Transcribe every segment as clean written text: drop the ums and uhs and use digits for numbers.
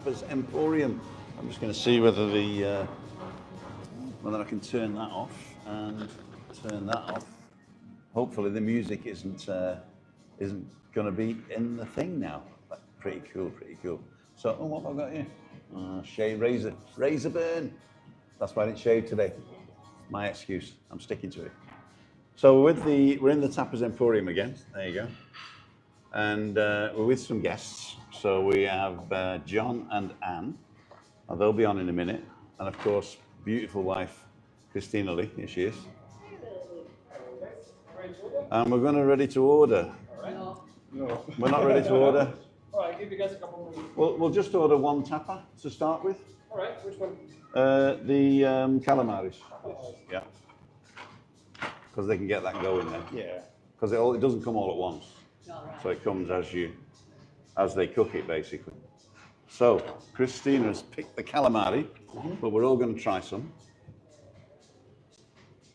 Tapas Emporium. I'm just going to see whether whether I can turn that off and turn that off. Hopefully the music isn't going to be in the thing now. But pretty cool, pretty cool. So, what have I got here? Shave razor burn. That's why I didn't shave today. My excuse. I'm sticking to it. So we're in the Tapas Emporium again. There you go. And we're with some guests. So we have John and Anne. They'll be on in a minute. And of course, beautiful wife, Christina Lee. Here she is. And we're ready to order. No. We're not ready to order. All right, give you guys a couple more minutes. We'll just order one tapa to start with. All right, which one? The calamaris. Yeah. Because they can get that going then. Yeah. Because it doesn't come all at once. All right. So it comes as they cook it, basically. So Christina's picked the calamari, but we're all going to try some.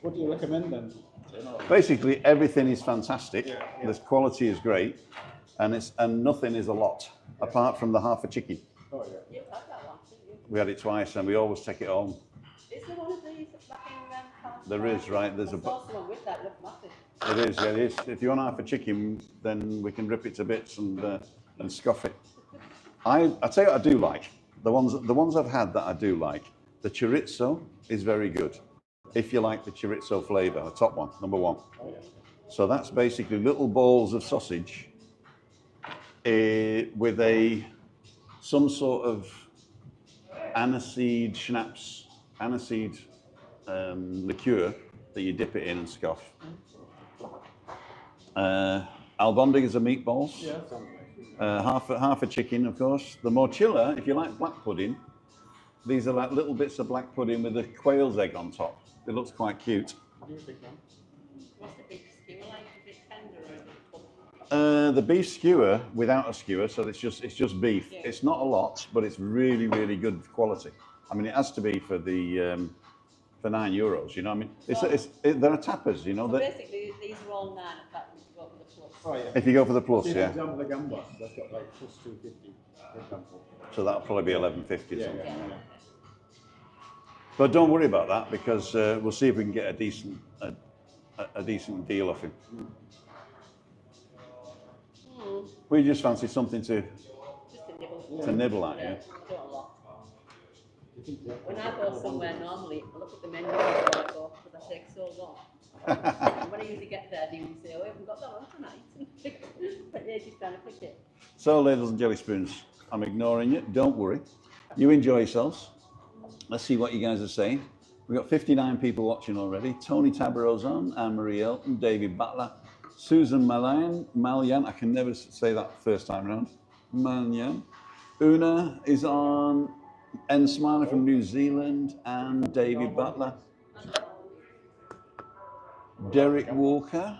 What do you recommend then? Basically, everything is fantastic. Yeah. The quality is great, and nothing is a lot, apart from the half a chicken. Oh yeah. You've had that one, didn't you? We had it twice, and we always take it home. Is there one of these back in There is, right? There's I saw someone with that, looked massive. It is, yeah, it is. If you want half a chicken, then we can rip it to bits and scoff it. I tell you what I do like. The ones I've had that I do like. The chorizo is very good. If you like the chorizo flavour, the top one, number one. Oh yeah. So that's basically little balls of sausage with some sort of aniseed schnapps, aniseed liqueur that you dip it in and scoff. Albondigas are meatballs. Yeah. Half a chicken, of course. The morcilla, if you like black pudding, these are like little bits of black pudding with a quail's egg on top. It looks quite cute. What's the beef skewer like? Is it tender or is it cooked? The beef skewer without a skewer, so it's just beef. Yeah. It's not a lot, but it's really, really good quality. I mean, it has to be for the for €9. You know, what I mean, there are tapas. You know So that. basically, these are all 9 apart from go for the plus. Oh yeah. If you go for the plus, See, for yeah. example, the gamba, that's got like plus 250, for example. So that'll probably be 11.50 or Yeah, something. yeah. But don't worry about that because we'll see if we can get a decent deal off him. We just fancy something to Just a nibble. nibble at, yeah. I don't lot. When I go somewhere normally, I look at the menu before I go because I take so long. And when I usually get there, they usually say, oh, we haven't got that one tonight. But yeah, just trying to pick it. So, ladles and jelly spoons, I'm ignoring you. Don't worry. You enjoy yourselves. Let's see what you guys are saying. We've got 59 people watching already. Tony Tabarro's on, Anne-Marie Elton, David Butler, Susan Malyan, I can never say that first time around. Malyan. Una is on, N. Smiler from New Zealand, and David Butler. Derek Walker.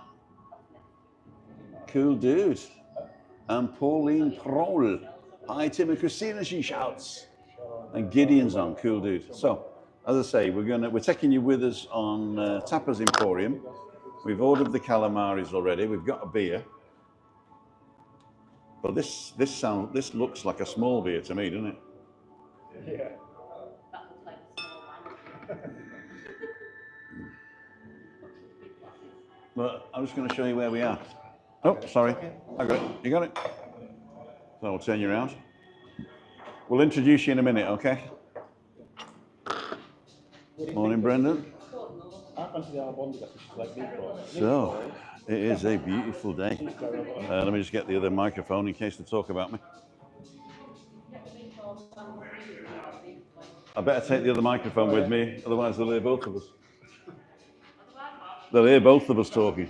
Cool dude. And Pauline Prohl. Hi, Tim and Christina, she shouts. And Gideon's on, cool dude. So, as I say, we're taking you with us on Tapas Emporium. We've ordered the calamaris already. We've got a beer. But this looks like a small beer to me, doesn't it? Yeah. That looks like a small one. But I'm just going to show you where we are. Oh, sorry. I got it. You got it? So I'll turn you around. We'll introduce you in a minute, okay? Morning, Brendan. I fancy the albondigas, which is like meatballs. So, it is a beautiful day. Let me just get the other microphone in case they talk about me. I better take the other microphone with me, otherwise they'll hear both of us. They'll hear both of us talking.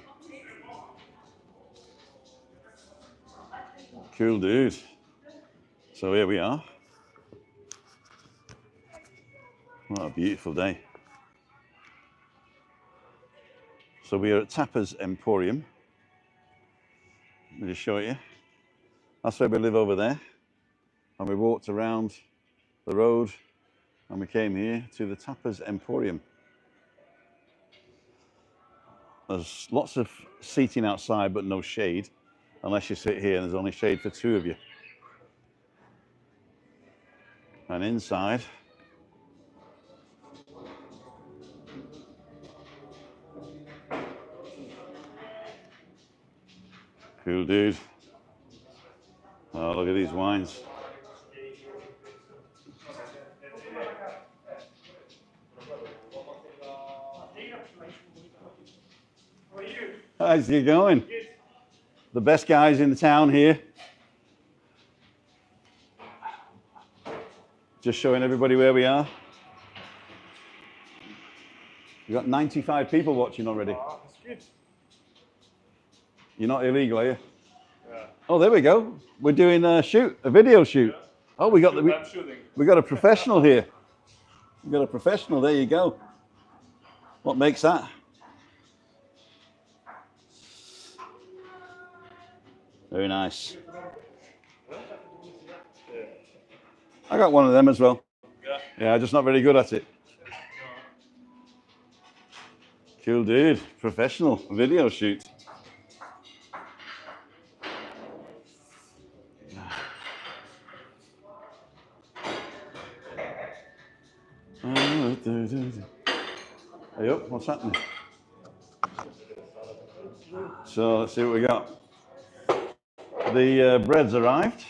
Cool dude. So here we are. What a beautiful day. So we are at Tapas Emporium. Let me just show you. That's where we live over there. And we walked around the road and we came here to the Tapas Emporium. There's lots of seating outside but no shade, unless you sit here and there's only shade for 2 of you. And inside, cool dude. Oh, look at these wines. How's it going? The best guys in the town here. Just showing everybody where we are. We've got 95 people watching already. Oh, that's good. You're not illegal, are you? Yeah. Oh, there we go. We're doing a video shoot. Yeah. Oh, we got a professional here. We got a professional. There you go. What makes that? Very nice. I got one of them as well. Yeah, I'm just not very good at it. Cool dude. Professional video shoot. Hey up, what's happening? So let's see what we got. The bread's arrived.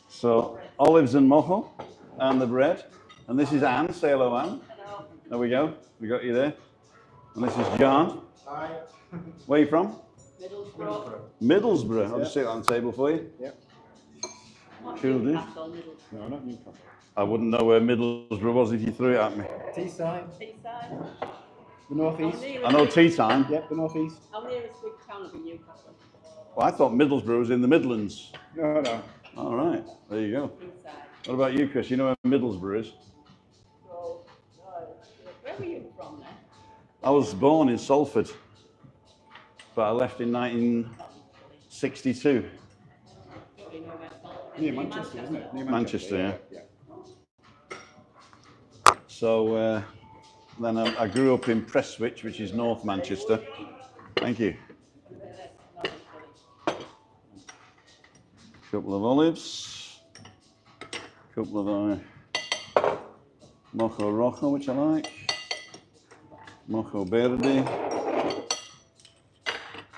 So olives and mojo and the bread. And this is Anne. Say hello, Anne. Hello. There we go. We got you there. And this is John. Hi. Where are you from? Middlesbrough. Middlesbrough. I'll just sit on the table for you. Yep. Cool, dude. Newcastle, Middlesbrough. No, not Newcastle. I wouldn't know where Middlesbrough was if you threw it at me. Teesside. Teesside. The northeast. I know tea time. Yep, the northeast. How nearest big town would be Newcastle? Well, I thought Middlesbrough was in the Midlands. No, no. All right, there you go. Inside. What about you, Chris? You know where Middlesbrough is? So, where were you from then? I was born in Salford, but I left in 1962. Near Manchester, isn't it? Near Manchester, yeah. So then I grew up in Prestwich, which is North Manchester. Thank you. Couple of olives. Couple of mojo rojo, which I like. Mojo verde.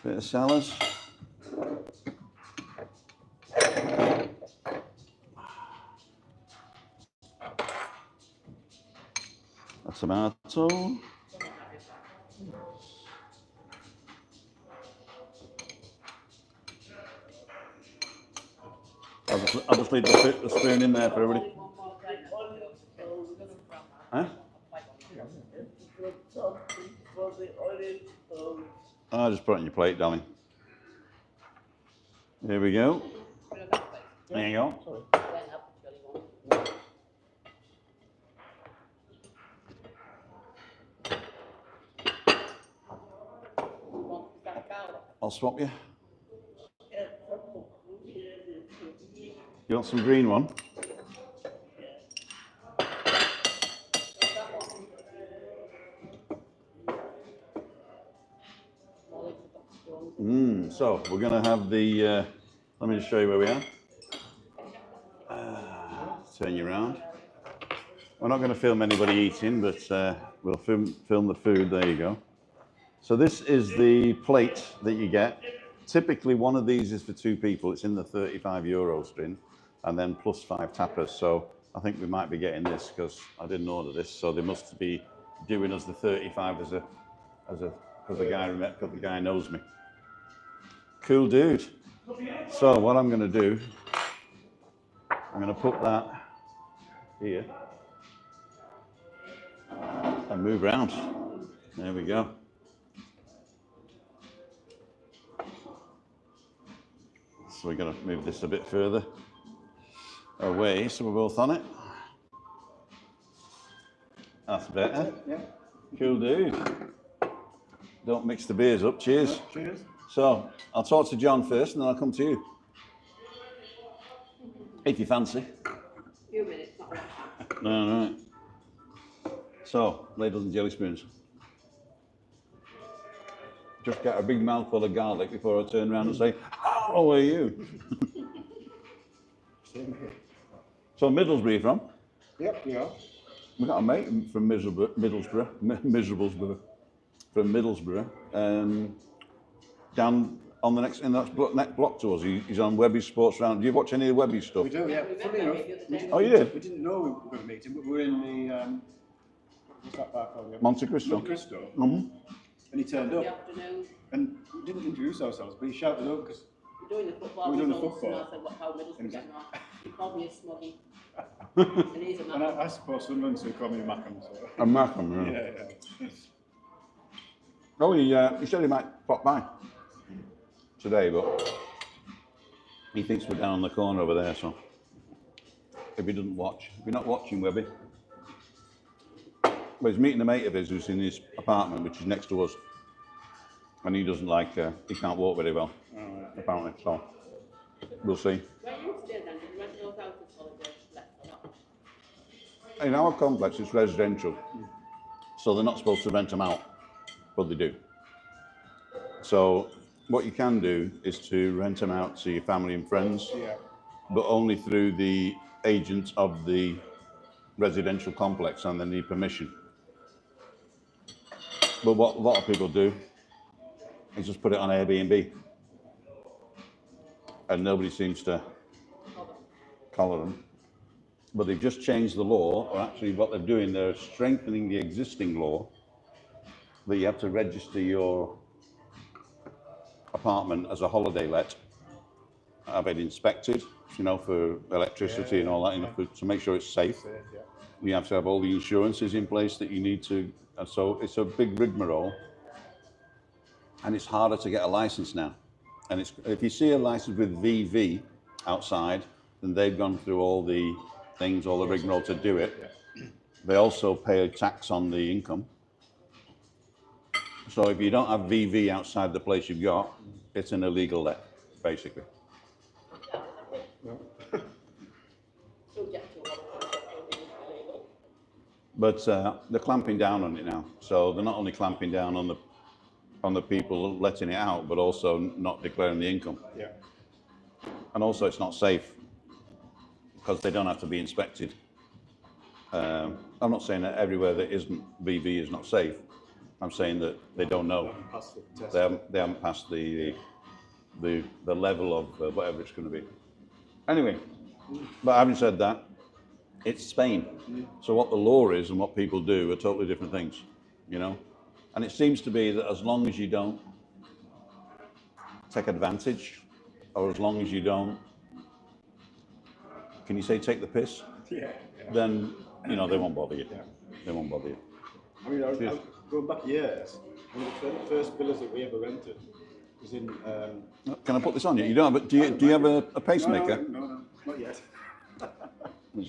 Bit of salad. A tomato. I'll just leave the spoon in there for everybody. Huh? I'll just put it on your plate, darling. There we go. There you go. I'll swap you. You want some green one? So we're going to have the, let me just show you where we are. Turn you around. We're not going to film anybody eating, but we'll film the food. There you go. So this is the plate that you get. Typically one of these is for two people. It's in the €35 string, and then plus 5 tapas. So I think we might be getting this because I didn't order this. So they must be doing us the 35 because the guy knows me. Cool dude. So what I'm going to do, I'm going to put that here and move around. There we go. So we're going to move this a bit further away so we're both on it. That's better. Yeah. Cool dude. Don't mix the beers up. Cheers. Cheers. So I'll talk to John first and then I'll come to you. If you fancy. A few minutes, not much. No, right. So, ladles and jelly spoons. Just get a big mouthful of garlic before I turn around and say, "How are you?" Same here. So Middlesbrough you from? Yep, yeah. We got a mate from Middlesbrough, from Middlesbrough, down on the next next block to us. He's on WEBBY Sports Round. Do you watch any of WEBBY stuff? We do, yeah. Funny enough, Oh, you did? we didn't know we were going to meet him, but we were in the, what's that bar called again? Monte Cristo. Monte Cristo. Mm-hmm. And he turned Good up, afternoon. and we didn't introduce ourselves, but he shouted up because We're doing the football We're doing the results, and I football. said, what, how Middlesbrough And getting on? He called me a smuggy. And he's a and man. I suppose Sunderland, so he called me a Mackham. So. And Malcolm, yeah. Yeah. Oh, he said he might pop by today, but he thinks we're down on the corner over there, so if he doesn't watch, if you're not watching Webby, well, he's meeting a mate of his who's in his apartment, which is next to us, and he doesn't like, he can't walk very well, apparently, so we'll see. Where you stay then? Did you rent those houses holidays left or not? In our complex, it's residential, so they're not supposed to rent them out, but they do. So what you can do is to rent them out to your family and friends, Yeah. but only through the agent of the residential complex, and they need permission. But what a lot of people do is just put it on Airbnb, and nobody seems to collar them. But they've just changed the law, or actually what they're doing, they're strengthening the existing law that you have to register your apartment as a holiday let, have it inspected, you know, for electricity and all that, you know, to make sure it's safe. Yeah. You have to have all the insurances in place that you need to, and so it's a big rigmarole, and it's harder to get a license now. And it's, if you see a license with VV outside, then they've gone through all the things, all the rigmarole to do it. They also pay a tax on the income. So if you don't have VV outside the place you've got, it's an illegal let, basically. Subject to what But they're clamping down on it now. So they're not only clamping down on the people letting it out, but also not declaring the income. Yeah. And also it's not safe because they don't have to be inspected. I'm not saying that everywhere that isn't VV is not safe. I'm saying that they don't know. Pass the test. They haven't passed the level of whatever it's going to be. Anyway, but having said that, it's Spain. So what the law is and what people do are totally different things, you know? And it seems to be that as long as you don't take advantage, or as long as you don't, can you say take the piss? Yeah. Then, you know, they won't bother you. Yeah. They won't bother you. I mean, I going back years, one of the first villas that we ever rented was in. Can I put this on you? You don't have a, do you have a pacemaker? No, not yet. There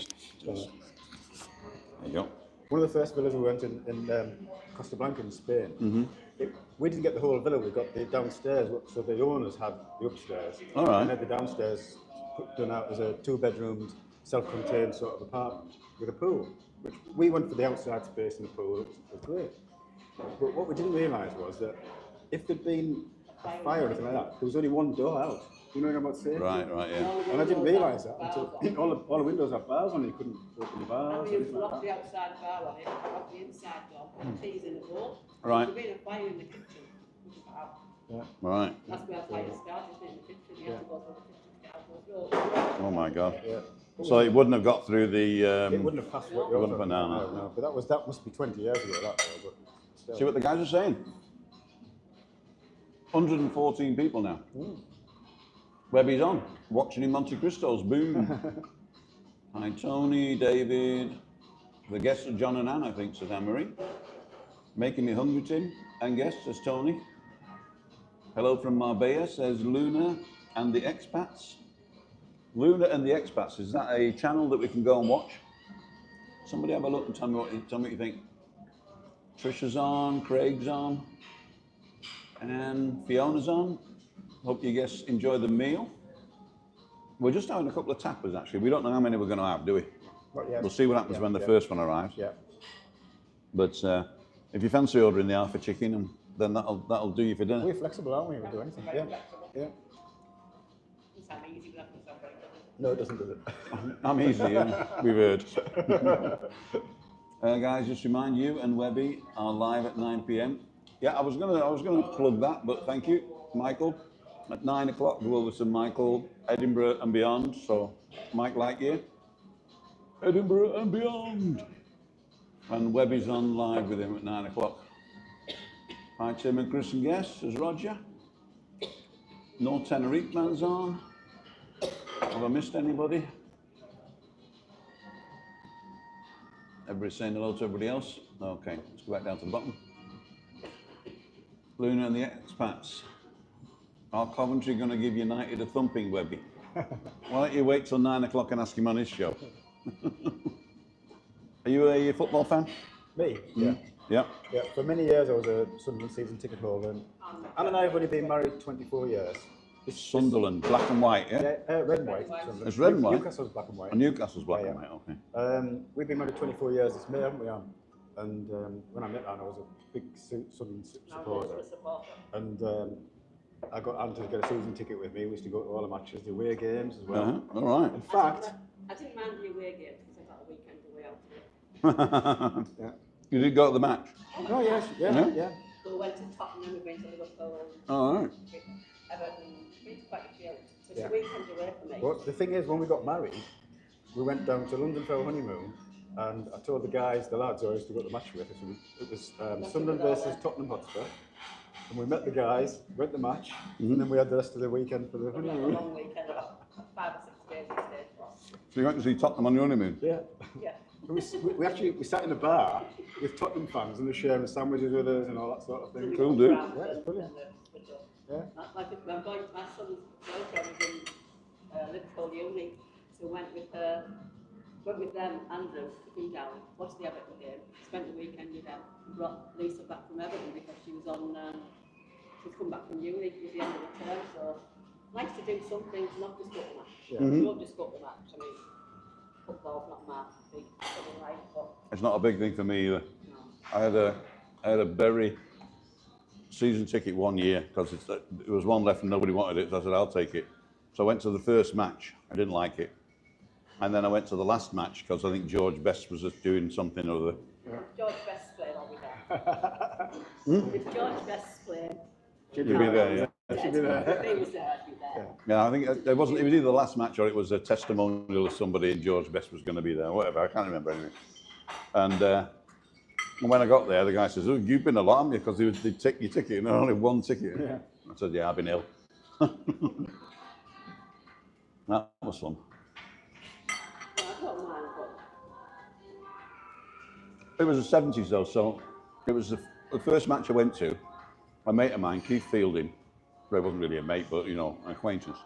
you go. One of the first villas we went in Costa Blanca in Spain. We didn't get the whole villa, we got the downstairs, so the owners had the upstairs. All right. And had the downstairs done out as a 2-bedroom, self-contained sort of apartment with a pool. Which we went for the outside space in the pool, it was great. But what we didn't realise was that if there'd been a fire or anything like that, there was only one door out. You know what I'm about to say? Right, yeah. And I didn't realise that until all the windows have bars on it, you couldn't open the bars. We or used anything to like lock that. the outside bar on it, lock the inside door, put the teas in the bowl. Right. There'd been a fire in the kitchen, which is bad. Yeah. Right. That's where fire started, isn't it, in the kitchen? You have to go through the kitchen to get out those doors. Oh my God. Yeah. So it wouldn't have got through the. It wouldn't have passed what it wouldn't have been down. no. But that must be 20 years ago, that though, but still. See what the guys are saying? 114 people now. Webby's on, watching in Monte Cristo's. Boom. Hi Tony, David. The guests are John and Anne, I think, says Anne-Marie. Making me hungry, Tim. And guests, says Tony. Hello from Marbella, says Luna and the Expats. Luna and the Expats, is that a channel that we can go and watch? Somebody have a look and tell me what you think. Trisha's on, Craig's on, and Fiona's on. Hope you guys enjoy the meal. We're just having a couple of tapas actually. We don't know how many we're going to have, do we? Not yet. We'll see what happens when the first one arrives. Yeah. But if you fancy ordering the Alpha chicken, then that'll do you for dinner. We're flexible, aren't we? We'll do anything. Very Yeah. flexible. Yeah. It's not easy, but that's not very good. No, it doesn't, does it? I'm easy, yeah. We've heard. Guys, just remind you and Webby are live at 9 p.m. Yeah, I was gonna plug that, but thank you, Michael. At 9 o'clock, go over to Michael, Edinburgh and beyond. So, Mike Lightyear, Edinburgh and beyond. And Webby's on live with him at 9 o'clock. Hi, Tim and Chris and guests, as Roger. No Tenerife man's on. Have I missed anybody? Everybody's saying hello to everybody else? Okay, let's go back down to the bottom. Luna and the expats. Are Coventry going to give United a thumping, Webby? Why don't you wait till 9 o'clock and ask him on his show? Are you a football fan? Me? Yeah. Yeah. Yeah, for many years I was a Sunderland season ticket holder. And Anne and I have only been married 24 years. Sunderland, black and white, yeah? Yeah, red and white. Sunderland. It's red and white? Newcastle's black and white. Oh, Newcastle's black and white, okay. We've been married 24 years this May, haven't we, Anne? And when I met Anne, I was a big Sunderland supporter. And I got Anne to get a season ticket with me. We used to go to all the matches, the away games as well. All right. In fact... I didn't mind the away games because I got a weekend away out of it. Yeah. You did go to the match? Oh, yes, yeah. So we went to Tottenham, we went to Liverpool, Oh, all right. Everton, we did quite a few. So it's Yeah. a weekend away for me. Well, the thing is, when we got married, we went down to London for our honeymoon, and I told the guys, the lads I used to go to the match with, it was Sunderland versus Tottenham Hotspur, and we met the guys, went to the match, and then we had the rest of the weekend for the We had a honeymoon. long weekend, about 5 or 6 days we stayed for. So you went to see Tottenham on your honeymoon? Yeah. Yeah. We actually sat in a bar with Tottenham fans and they were sharing sandwiches with us and all that sort of thing. Cool, dude. Yeah, it's brilliant. Yeah. I'm going to my son's girlfriend was in Liverpool Uni, so went with them, Andrew, to come down, watched the Everton game, spent the weekend with them, brought Lisa back from Everton because she was on, she'd come back from uni, it was the end of the term, so nice to do something, not just go to the match. Yeah. You won't just go to the match, I mean, football's not my big thing in life, but It's not a big thing for me either. no. I had a Bury season ticket one year because there was one left and nobody wanted it, so I said, I'll take it. So I went to the first match. I didn't like it. And then I went to the last match because I think George Best was just doing something or other. George Best's playing, I'll be there. If George Best's playing, She'd You'll be there, yeah. She'd be there. if he was there, I'd be there. Yeah, I think it was either the last match or it was a testimonial of somebody and George Best was going to be there, whatever, I can't remember anyway. And when I got there, the guy says, oh, you've been a lot, haven't you? Because they take your ticket and only one ticket. Yeah. I said, yeah, I've been ill. That was fun. I don't mind, but It was the 70s though, so it was the first match I went to. A mate of mine, Keith Fielding, well, he wasn't really a mate, but you know, an acquaintance,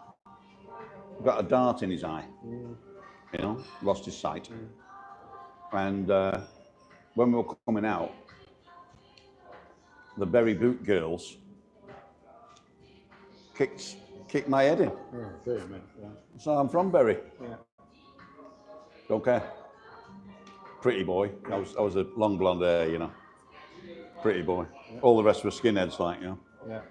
got a dart in his eye, you know, lost his sight. And when we were coming out, the Bury Boot girls kicked my head in. Oh, dear me. Yeah. So I'm from Bury. Yeah. Don't care. Pretty boy. I was a long blonde hair, you know. Pretty boy. All the rest were skinheads, like, you know. Yeah.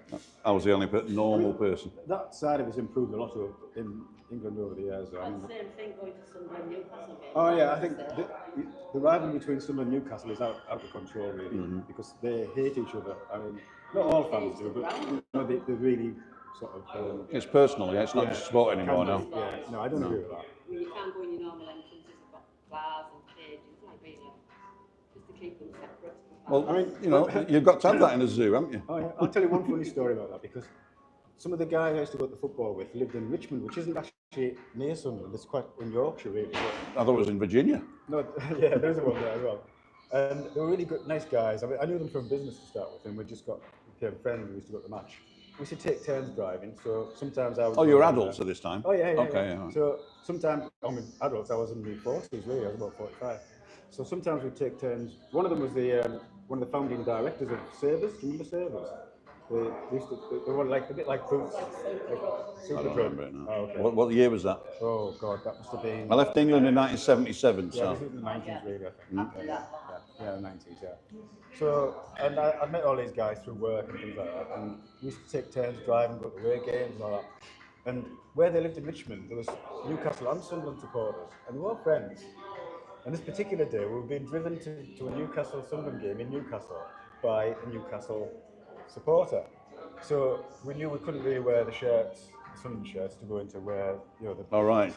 I was the only normal person. That side of it's improved a lot in England over the years. I mean, the same thing going to Sunderland Newcastle game. oh yeah, I think the rivalry between Sunderland and Newcastle is out of control really, because they hate each other. I mean, not all fans do, but you know, they really sort of. It's personal, yeah. It's not just sport anymore now. Yeah, no, I don't agree with that. I mean, you can't go in your normal entrances, you've got bars and cages, like being just to keep them separate. Well, I mean, you know, you've got to have that in a zoo, haven't you? Oh yeah, I'll tell you one funny story about that, because some of the guys I used to go to football with lived in Richmond, which isn't actually near Sunderland. It's quite in Yorkshire really. I thought it was in Virginia. No, yeah, there's one there as well. And they were really good, nice guys. I mean, I knew them from business to start with, and we became friends. We used to go to the match. We used to take turns driving, so sometimes I was. Oh, you were adults at this time? Oh yeah, yeah. Okay, yeah. yeah. So sometimes, I mean, adults. I was in my 40s really. I was about 45. So sometimes we'd take turns. One of them was one of the founding directors of Savers. Do you remember Savers? They were like a bit like Boots. I don't remember it now. Oh, okay. What year was that? Oh God, that must have been. I left England in 1977, Yeah, so. this is the 90s really, I think. Yeah, the 90s, yeah. So, and I met all these guys through work and things like that, and we used to take turns driving, go to away games and all that. And where they lived in Richmond, there was Newcastle and Sunderland supporters, and they were all friends. And this particular day, we were being driven to a Newcastle Sunderland game in Newcastle by a Newcastle supporter. So we knew we couldn't really wear the shirts, the Sunderland shirts, to go into where, you know, the... All right.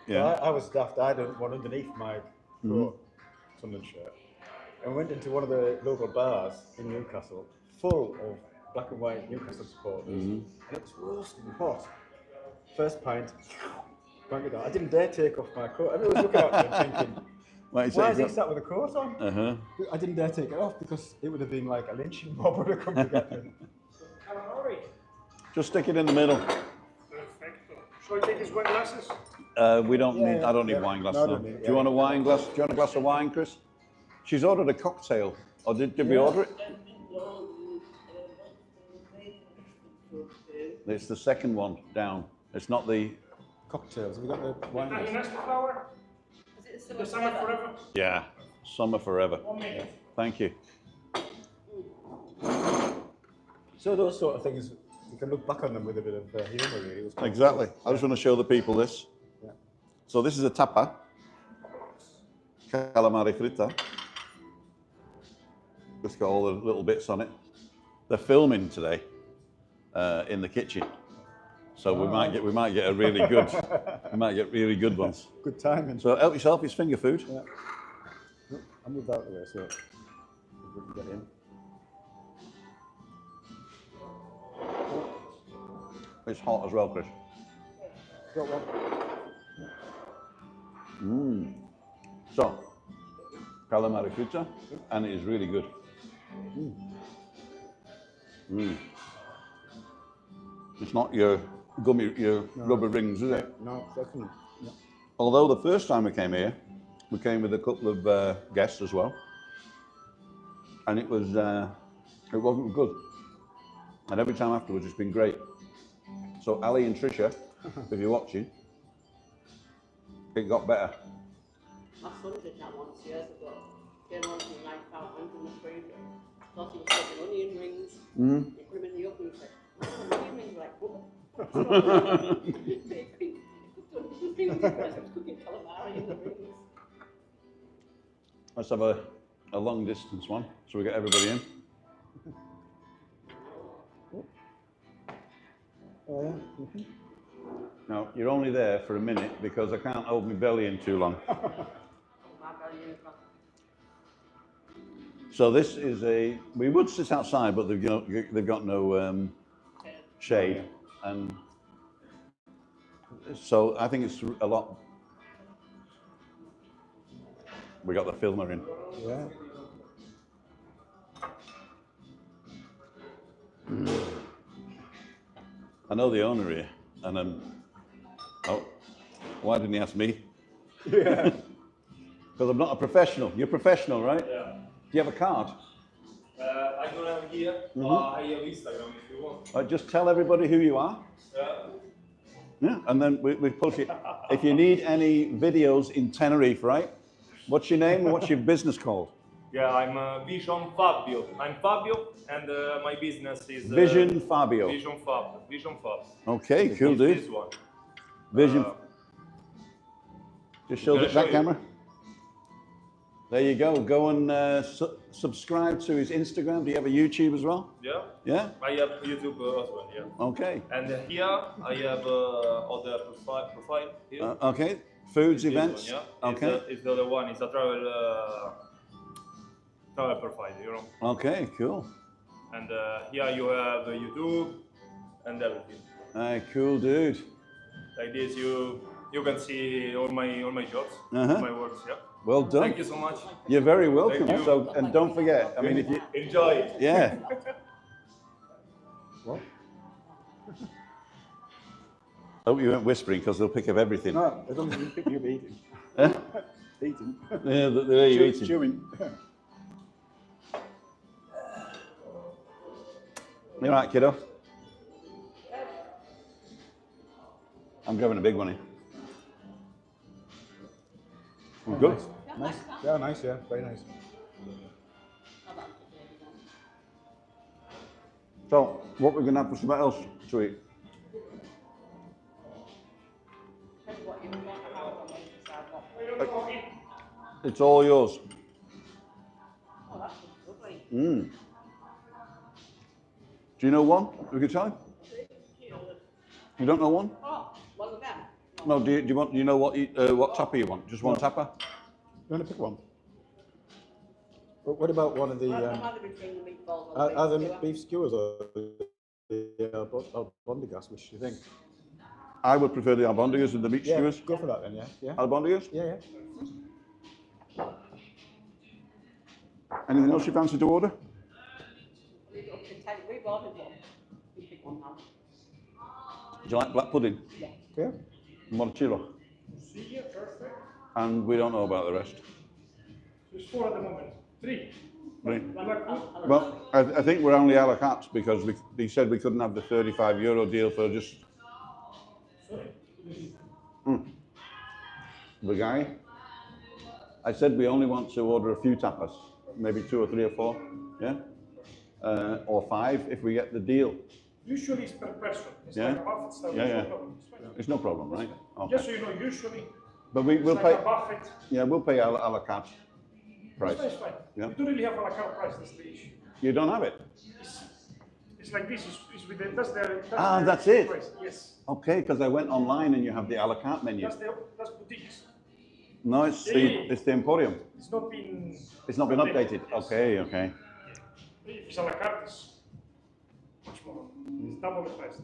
Yeah. I was daft. I didn't want underneath my Sunderland shirt. And we went into one of the local bars in Newcastle, full of black and white Newcastle supporters, and it was roasting hot. First pint, bang it on. I didn't dare take off my coat. Everyone was looking at me and thinking, why is he sat with a coat on? I didn't dare take it off because it would have been like a lynching mob would have come to get me. Just stick it in the middle. Perfecto. Shall I take his wine glasses? We don't need. I don't need wine glasses. No, No. I don't need- Do you want a wine glass? Do you want a glass of wine, Chris? She's ordered a cocktail. Or did we order it? It's the second one down. It's not the. Cocktails. Have you got the wine? Italian master flower? Is it The summer forever? Yeah, summer forever. 1 minute. Thank you. So those sort of things, you can look back on them with a bit of humour, really. It was quite Exactly. cool. I just want to show the people this. Yeah. So this is a tapa, calamari fritta. It's got all the little bits on it. They're filming today in the kitchen, so we might get a really good, we might get really good ones. Good timing. So help yourself. It's finger food. Yeah. I moved out of the way, so we can get in. It's hot as well, Chris. Got one. So calamari fritta, and it is really good. It's not your gummy, your rubber rings, is it? No, second. No. Although the first time we came here, we came with a couple of guests as well, and it wasn't good. And every time afterwards, it's been great. So Ali and Trisha, if you're watching, it got better. My son did that once years ago. Came home from the night out, went in the freezer, thought he was cooking onion rings. He put them in the oven and said, "Oh, onion rings like butter." He was cooking calamari in the rings. Let's have a long distance one, so we get everybody in. Oh, yeah. Now, you're only there for a minute because I can't hold my belly in too long. So this is we would sit outside, but they've got no shade. And so I think it's a lot. We got the filmer in. Yeah. I know the owner here, and oh, why didn't he ask me? Yeah. Because I'm not a professional. You're professional, right? Yeah. Do you have a card? I don't have here. I have Instagram if you want. Just tell everybody who you are. Yeah, and then we push it. If you need any videos in Tenerife, right? What's your name and what's your business called? Yeah, I'm Vision Fabio. I'm Fabio, and my business is Vision Fabio. Vision Fab. Vision Fab. Okay, cool, This dude. one. Vision. Just show Can I that show you? camera. There you go. Go and subscribe to his Instagram. Do you have a YouTube as well? Yeah. Yeah? I have YouTube as well. Yeah. Okay. And here I have other profile here. Okay. Foods, This events. one, yeah. Okay. It's the other one. It's a travel profile. You know. Okay, cool. And here you have YouTube and everything. Cool, dude. Like this, you can see all my jobs, Uh-huh. my works. Yeah. Well done. Thank you so much. You're very welcome. Thank you. So, and don't forget, I mean, if you, Enjoy it. yeah. What? Hope you weren't whispering because they'll pick up everything. No, as long as you pick you up eating. Eating. Yeah, there you eating. Chewing. You all right, kiddo? I'm grabbing a big one here. We're good. Nice. Yeah, nice, yeah. Very nice. So, what we're going to have for something else to eat? It's all yours. Oh, that's lovely. Mm. Do you know one? We could try. You don't know one? Oh, one of them. No. Do you want? You know what tapper you want? Just one tapper? You want to pick one? But what about one of the? I'd rather between the meatballs. Are the beef skewers or the albondigas? Which do you think? I would prefer the albondigas and the meat Yeah, skewers. go for that then. Yeah. Yeah. Albondigas? Yeah. Anything else you fancy to order? We've ordered one. You pick one now. Do you like black pudding? Yeah. Yeah. Morcillo. See, perfect. And we don't know about the rest. There's 4 at the moment. 3. Right. Black wood. Well, I think we're only a la carte because they said we couldn't have the €35 deal for just the guy. I said we only want to order a few tapas, maybe 2 or 3 or 4, yeah, or 5 if we get the deal. Usually it's per person. It's Yeah. like a buffet style. Yeah, There's yeah. no problem. It's fine. It's no problem, right? Okay. Just so you know, usually But we'll it's like pay. a buffet. Yeah, we'll pay a la carte price. It's fine. Yeah. We don't really have a la carte price. That's the issue. You don't have it? It's like this. It's with the, That's it. price. Yes. Okay, because I went online and you have the a la carte menu. That's boutiques. No, it's Yeah. it's the Emporium. It's not been. It's not been updated. Yes. Okay, okay. If it's a la carte, it's much more. It's double the price.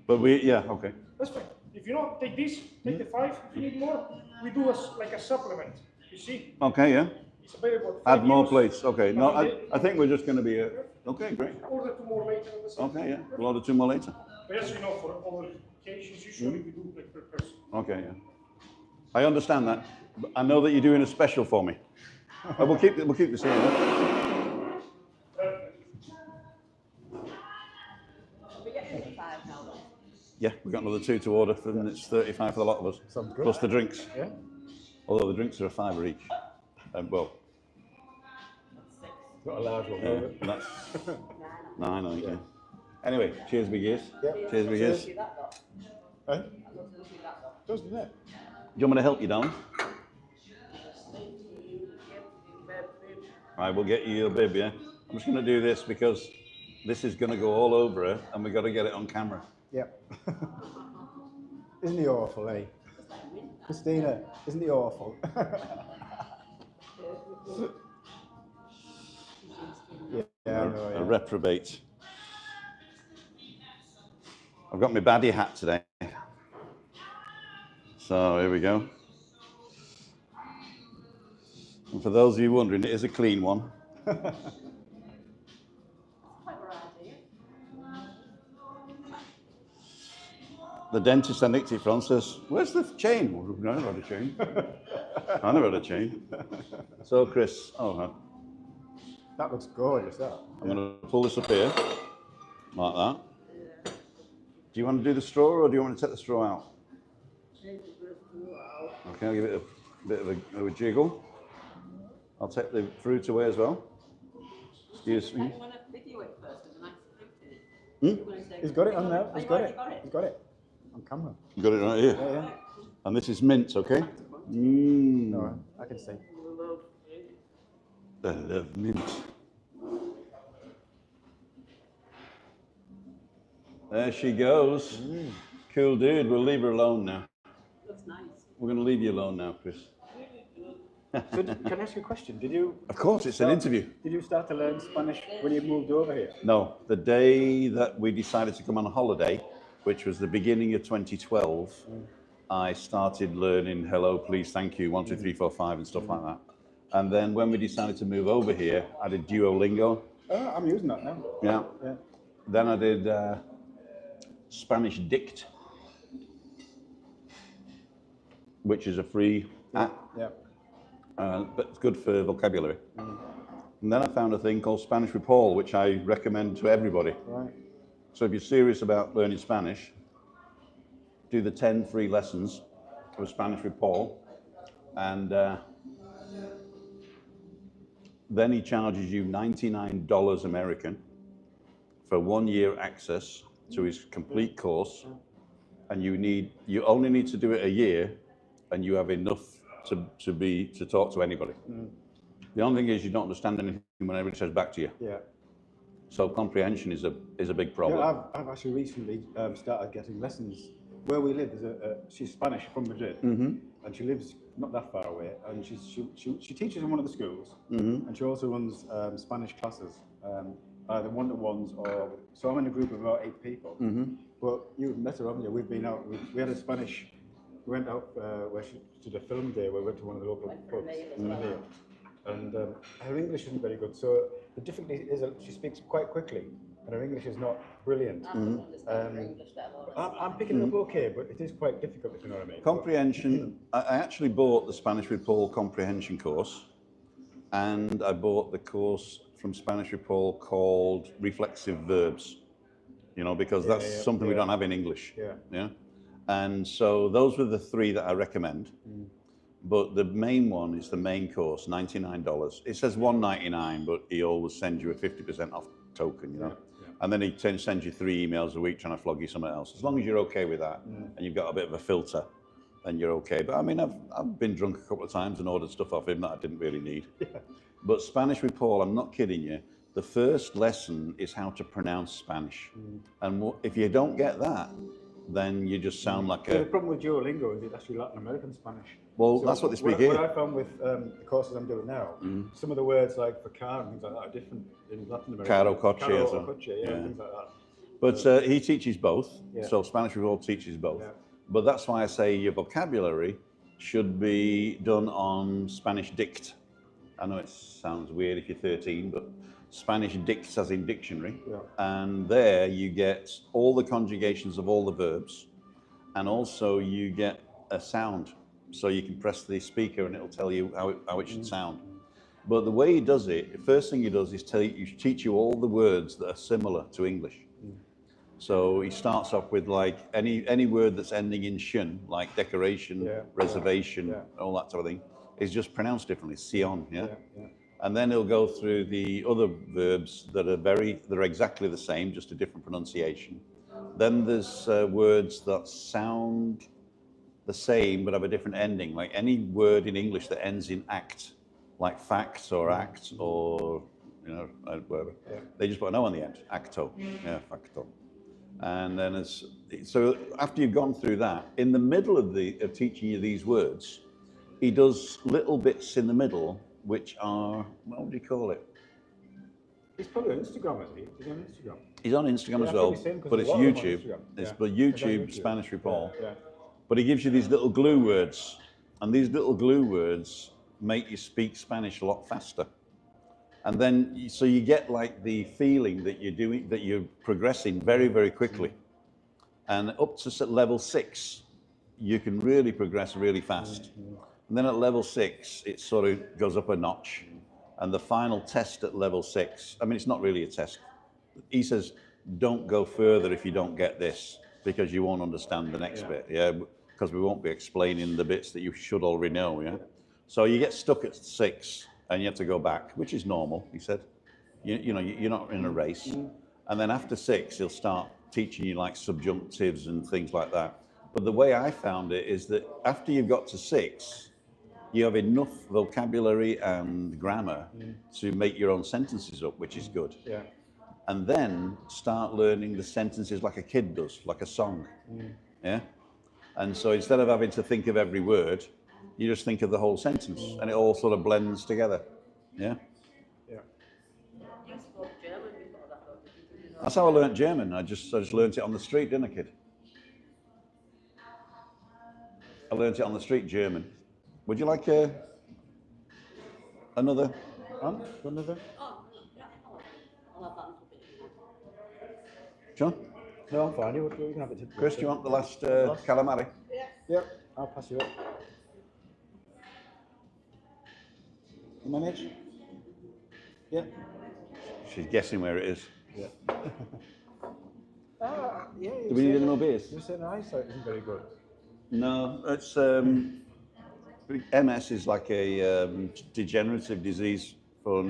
But okay. That's fine. If you don't take this, take the 5. If you need more, we do like a supplement. You see, Okay, yeah. it's available. Add more €5. plates. Okay. No, And then I think we're just going to be. Okay, great. Order 2 more later. That's it. Okay, yeah. We'll order 2 more later. But as you know, for other occasions, usually we do like per person. Okay, yeah. I understand that. But I know that you're doing a special for me. We'll keep this here. Yeah? We get 55 now though. Yeah, we've got another 2 to order, and it's 35 for the lot of us. Sounds good. Plus the drinks. Yeah. Although the drinks are a £5 each. Well, Got a large one. and that's 9, I think. Yeah. Anyway, cheers, big ears. Yeah. Cheers, big ears. See that though? Eh? I'd love to see that though. Doesn't it? Do you want me to help you, darling? I will get you your bib, yeah? I'm just going to do this because this is going to go all over her and we've got to get it on camera. Yeah. Isn't he awful, eh? Christina, isn't he awful? Yeah, I know, A yeah. reprobate. I've got my baddie hat today. So here we go. And for those of you wondering, it is a clean one. Quite variety. The dentist I nicked it from says, "Where's the chain?" Well, I never had a chain. I never had a chain. So Chris, That looks gorgeous, that. I'm going to pull this up here, like that. Do you want to do the straw or do you want to take the straw out? Okay, I'll give it a bit of a jiggle. I'll take the fruit away as well. Excuse me. You want to video it first with a nice fruit in it? Hmm? You wanna say- He's got it on there. Oh, He's you've got already it. He's got it. On camera. You got it right here. Yeah, yeah. And this is mint, okay? Mmm. No, I can see. I love mint. There she goes. Cool dude, we'll leave her alone now. Looks nice. We're going to leave you alone now, Chris. So, can I ask you a question? Did you? Of course, it's an interview. Did you start to learn Spanish when you moved over here? No, the day that we decided to come on a holiday, which was the beginning of 2012, I started learning hello, please, thank you, 1, 2, 3, 4, 5 and stuff like that. And then when we decided to move over here, I did Duolingo. Oh, I'm using that now. Yeah. Yeah. Then I did Spanish Dict, which is a free app, Yeah. but it's good for vocabulary. And then I found a thing called Spanish with Paul, which I recommend to everybody. Right. So if you're serious about learning Spanish, do the 10 free lessons of Spanish with Paul, and then he charges you $99 American for 1 year access to his complete course, and you only need to do it a year, and you have enough to talk to anybody. The only thing is you don't understand anything when everybody says back to you. Yeah. So comprehension is a big problem. Yeah, I've actually recently started getting lessons. Where we live, she's Spanish from Madrid, and she lives not that far away, and she teaches in one of the schools, and she also runs Spanish classes, either one-to-ones or, so I'm in a group of about 8 people, but you've met her, haven't you? We've been out, we had a Spanish, we went out where she did a film day, where we went to one of the local pubs, and her English isn't very good, so the difficulty is that she speaks quite quickly, and her English is not brilliant. I'm picking it up okay, but it is quite difficult, if you know what I mean. Comprehension, I actually bought the Spanish with Paul comprehension course, and I bought the course from Spanish with Paul called reflexive verbs, you know, because that's something we don't have in English. Yeah. And so those were the 3 that I recommend. But the main one is the main course, $99. It says $199, but he always sends you a 50% off token, you know. And then he sends you 3 emails a week trying to flog you somewhere else. As long as you're okay with that, and you've got a bit of a filter, then you're okay. But I mean, I've been drunk a couple of times and ordered stuff off him that I didn't really need. But Spanish with Paul, I'm not kidding you. The first lesson is how to pronounce Spanish. And if you don't get that, then you just sound like The problem with Duolingo is it's actually Latin American Spanish. Well, so that's what they speak here. What I found with the courses I'm doing now, some of the words like for car and things like that are different in Latin America. Caro coche, things like that. But he teaches both, so Spanish with Paul teaches both. But that's why I say your vocabulary should be done on Spanish Dict. I know it sounds weird if you're 13, but Spanish Dict as in dictionary. And there you get all the conjugations of all the verbs, and also you get a sound. So you can press the speaker and it'll tell you how it should sound. But the way he does it, the first thing he does is teach you all the words that are similar to English. So he starts off with like any word that's ending in shin, like decoration, reservation, all that sort of thing, is just pronounced differently, sion, And then he'll go through the other verbs that are exactly the same, just a different pronunciation. Then there's words that sound the same but have a different ending, like any word in English that ends in act, like fact or act or, you know, whatever. They just put an O on the end, acto, facto. And then so after you've gone through that, in the middle of teaching you these words, he does little bits in the middle, which are, what would you call it? He's probably on Instagram, isn't he? He's on Instagram. He's on Instagram as well, but it's YouTube. It's YouTube Spanish with Paul. But he gives you these little glue words, and these little glue words make you speak Spanish a lot faster. And then, so you get like the feeling that you're progressing very, very quickly. And up to level 6, you can really progress really fast. And then at level 6, it sort of goes up a notch. And the final test at level 6, I mean, it's not really a test. He says, don't go further if you don't get this, because you won't understand the next bit, because we won't be explaining the bits that you should already know, So you get stuck at 6, and you have to go back, which is normal, he said. You know, you're not in a race. And then after 6, he'll start teaching you like subjunctives and things like that. But the way I found it is that after you've got to 6, you have enough vocabulary and grammar to make your own sentences up, which is good. And then start learning the sentences like a kid does, like a song. And so instead of having to think of every word, you just think of the whole sentence, and it all sort of blends together. You spoke German before that, though, didn't you? That's how I learnt German. I just learnt it on the street, didn't I, kid? I learnt it on the street, German. Would you like another? Another? John? No, I'm fine. You can have it. Chris, do you want the last calamari? Yeah, I'll pass you up. You manage? Yeah. She's guessing where it is. Yeah. Do we need any more beers? You said eyesight isn't very good. No, it's MS is like a degenerative disease for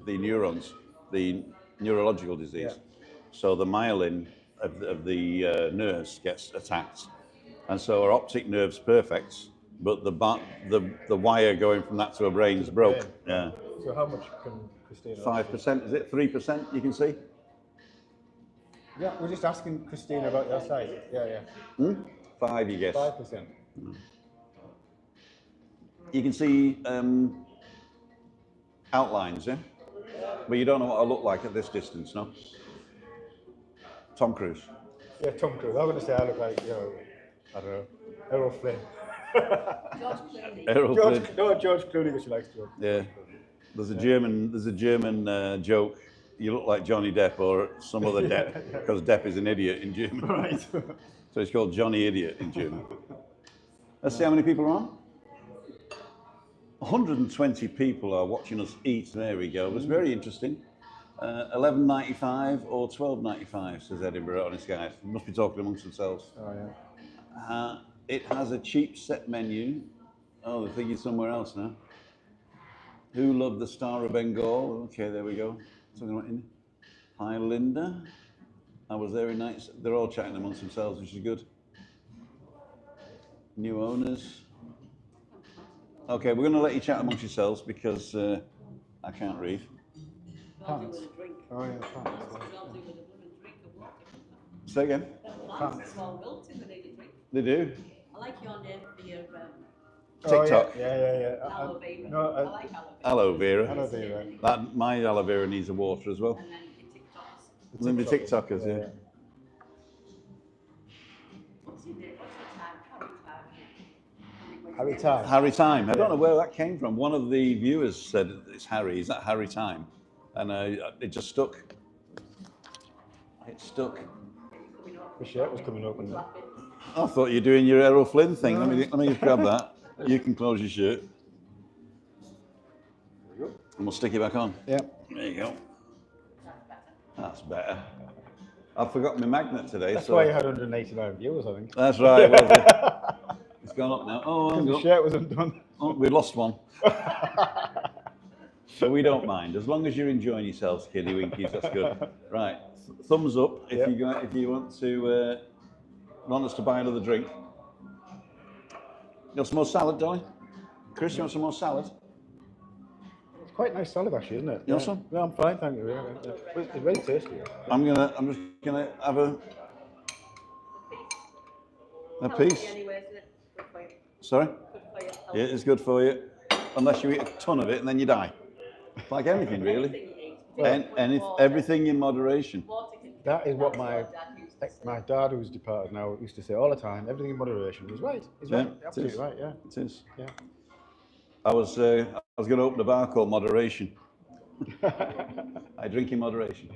the neurons, the neurological disease. So the myelin of the nerves gets attacked, and so our optic nerve's perfect, but the wire going from that to her brain's broke. Yeah. So how much can Christina? 5%, is it? 3%, you can see? Yeah, we're just asking Christina about your site. Yeah, yeah. 5, you guess. 5%. You can see outlines, yeah? But you don't know what I look like at this distance, no? Tom Cruise. Yeah, Tom Cruise. I'm going to say I look like, I don't know, Errol Flynn. George Clooney. Errol Flynn. George Clooney, because she likes George. Yeah. There's a German joke. You look like Johnny Depp or some other Depp, because Depp is an idiot in German. Right. So it's called Johnny Idiot in German. Let's see how many people are on. 120 people are watching us eat. There we go. It was very interesting. 11.95 or 12.95, says Edinburgh on his guide. They must be talking amongst themselves. Oh, yeah. It has a cheap set menu. Oh, they're thinking somewhere else now. Who loved the Star of Bengal? Okay, there we go. Talking about in. Hi, Linda. I was there in nights. They're all chatting amongst themselves, which is good. New owners. Okay, we're going to let you chat amongst yourselves because I can't read. I'll do with a drink. Oh, yeah, I'll do with a blooming drink of water. Say again. Plants, small wilting, they need a drink. They do. I like your name for your TikTok. Oh, yeah. aloe vera. No, I like Aloe vera. Aloe vera. That, my aloe vera needs a water as well. And then your TikToks. And then the TikTokers, yeah. What's your name? What's your time? Harry Time. Harry Time. I don't know where that came from. One of the viewers said it's Harry. Is that Harry Time? And it just stuck. It stuck. The shirt was coming open. I thought you were doing your Errol Flynn thing. Let me just grab that. You can close your shirt. And we'll stick it back on. Yeah. There you go. That's better. I forgot my magnet today. That's so why you had 189 viewers, I think. That's right. Well, it's gone up now. Oh, hang The on. shirt was undone. Oh, we lost one. So we don't mind. As long as you're enjoying yourselves, kiddie winkies, that's good. Right. Thumbs up if you want us to buy another drink. You want some more salad, Dolly? Chris, you want some more salad? It's quite nice salad, actually, isn't it? You want some? No, I'm fine, thank you. Yeah. It's very tasty. I'm just gonna have a piece. Anyway, isn't it? Good for you. Sorry? Good for your health. Yeah, it's good for you. Unless you eat a ton of it and then you die. Like anything, really. Anything you eat. And everything in moderation. Water can- That is what that's Dad used to say. my dad, who's departed now, used to say all the time, everything in moderation. He's right. He's right. Yeah, it Absolutely is. right, yeah. It is. Yeah. I was going to open a bar called Moderation. I drink in moderation.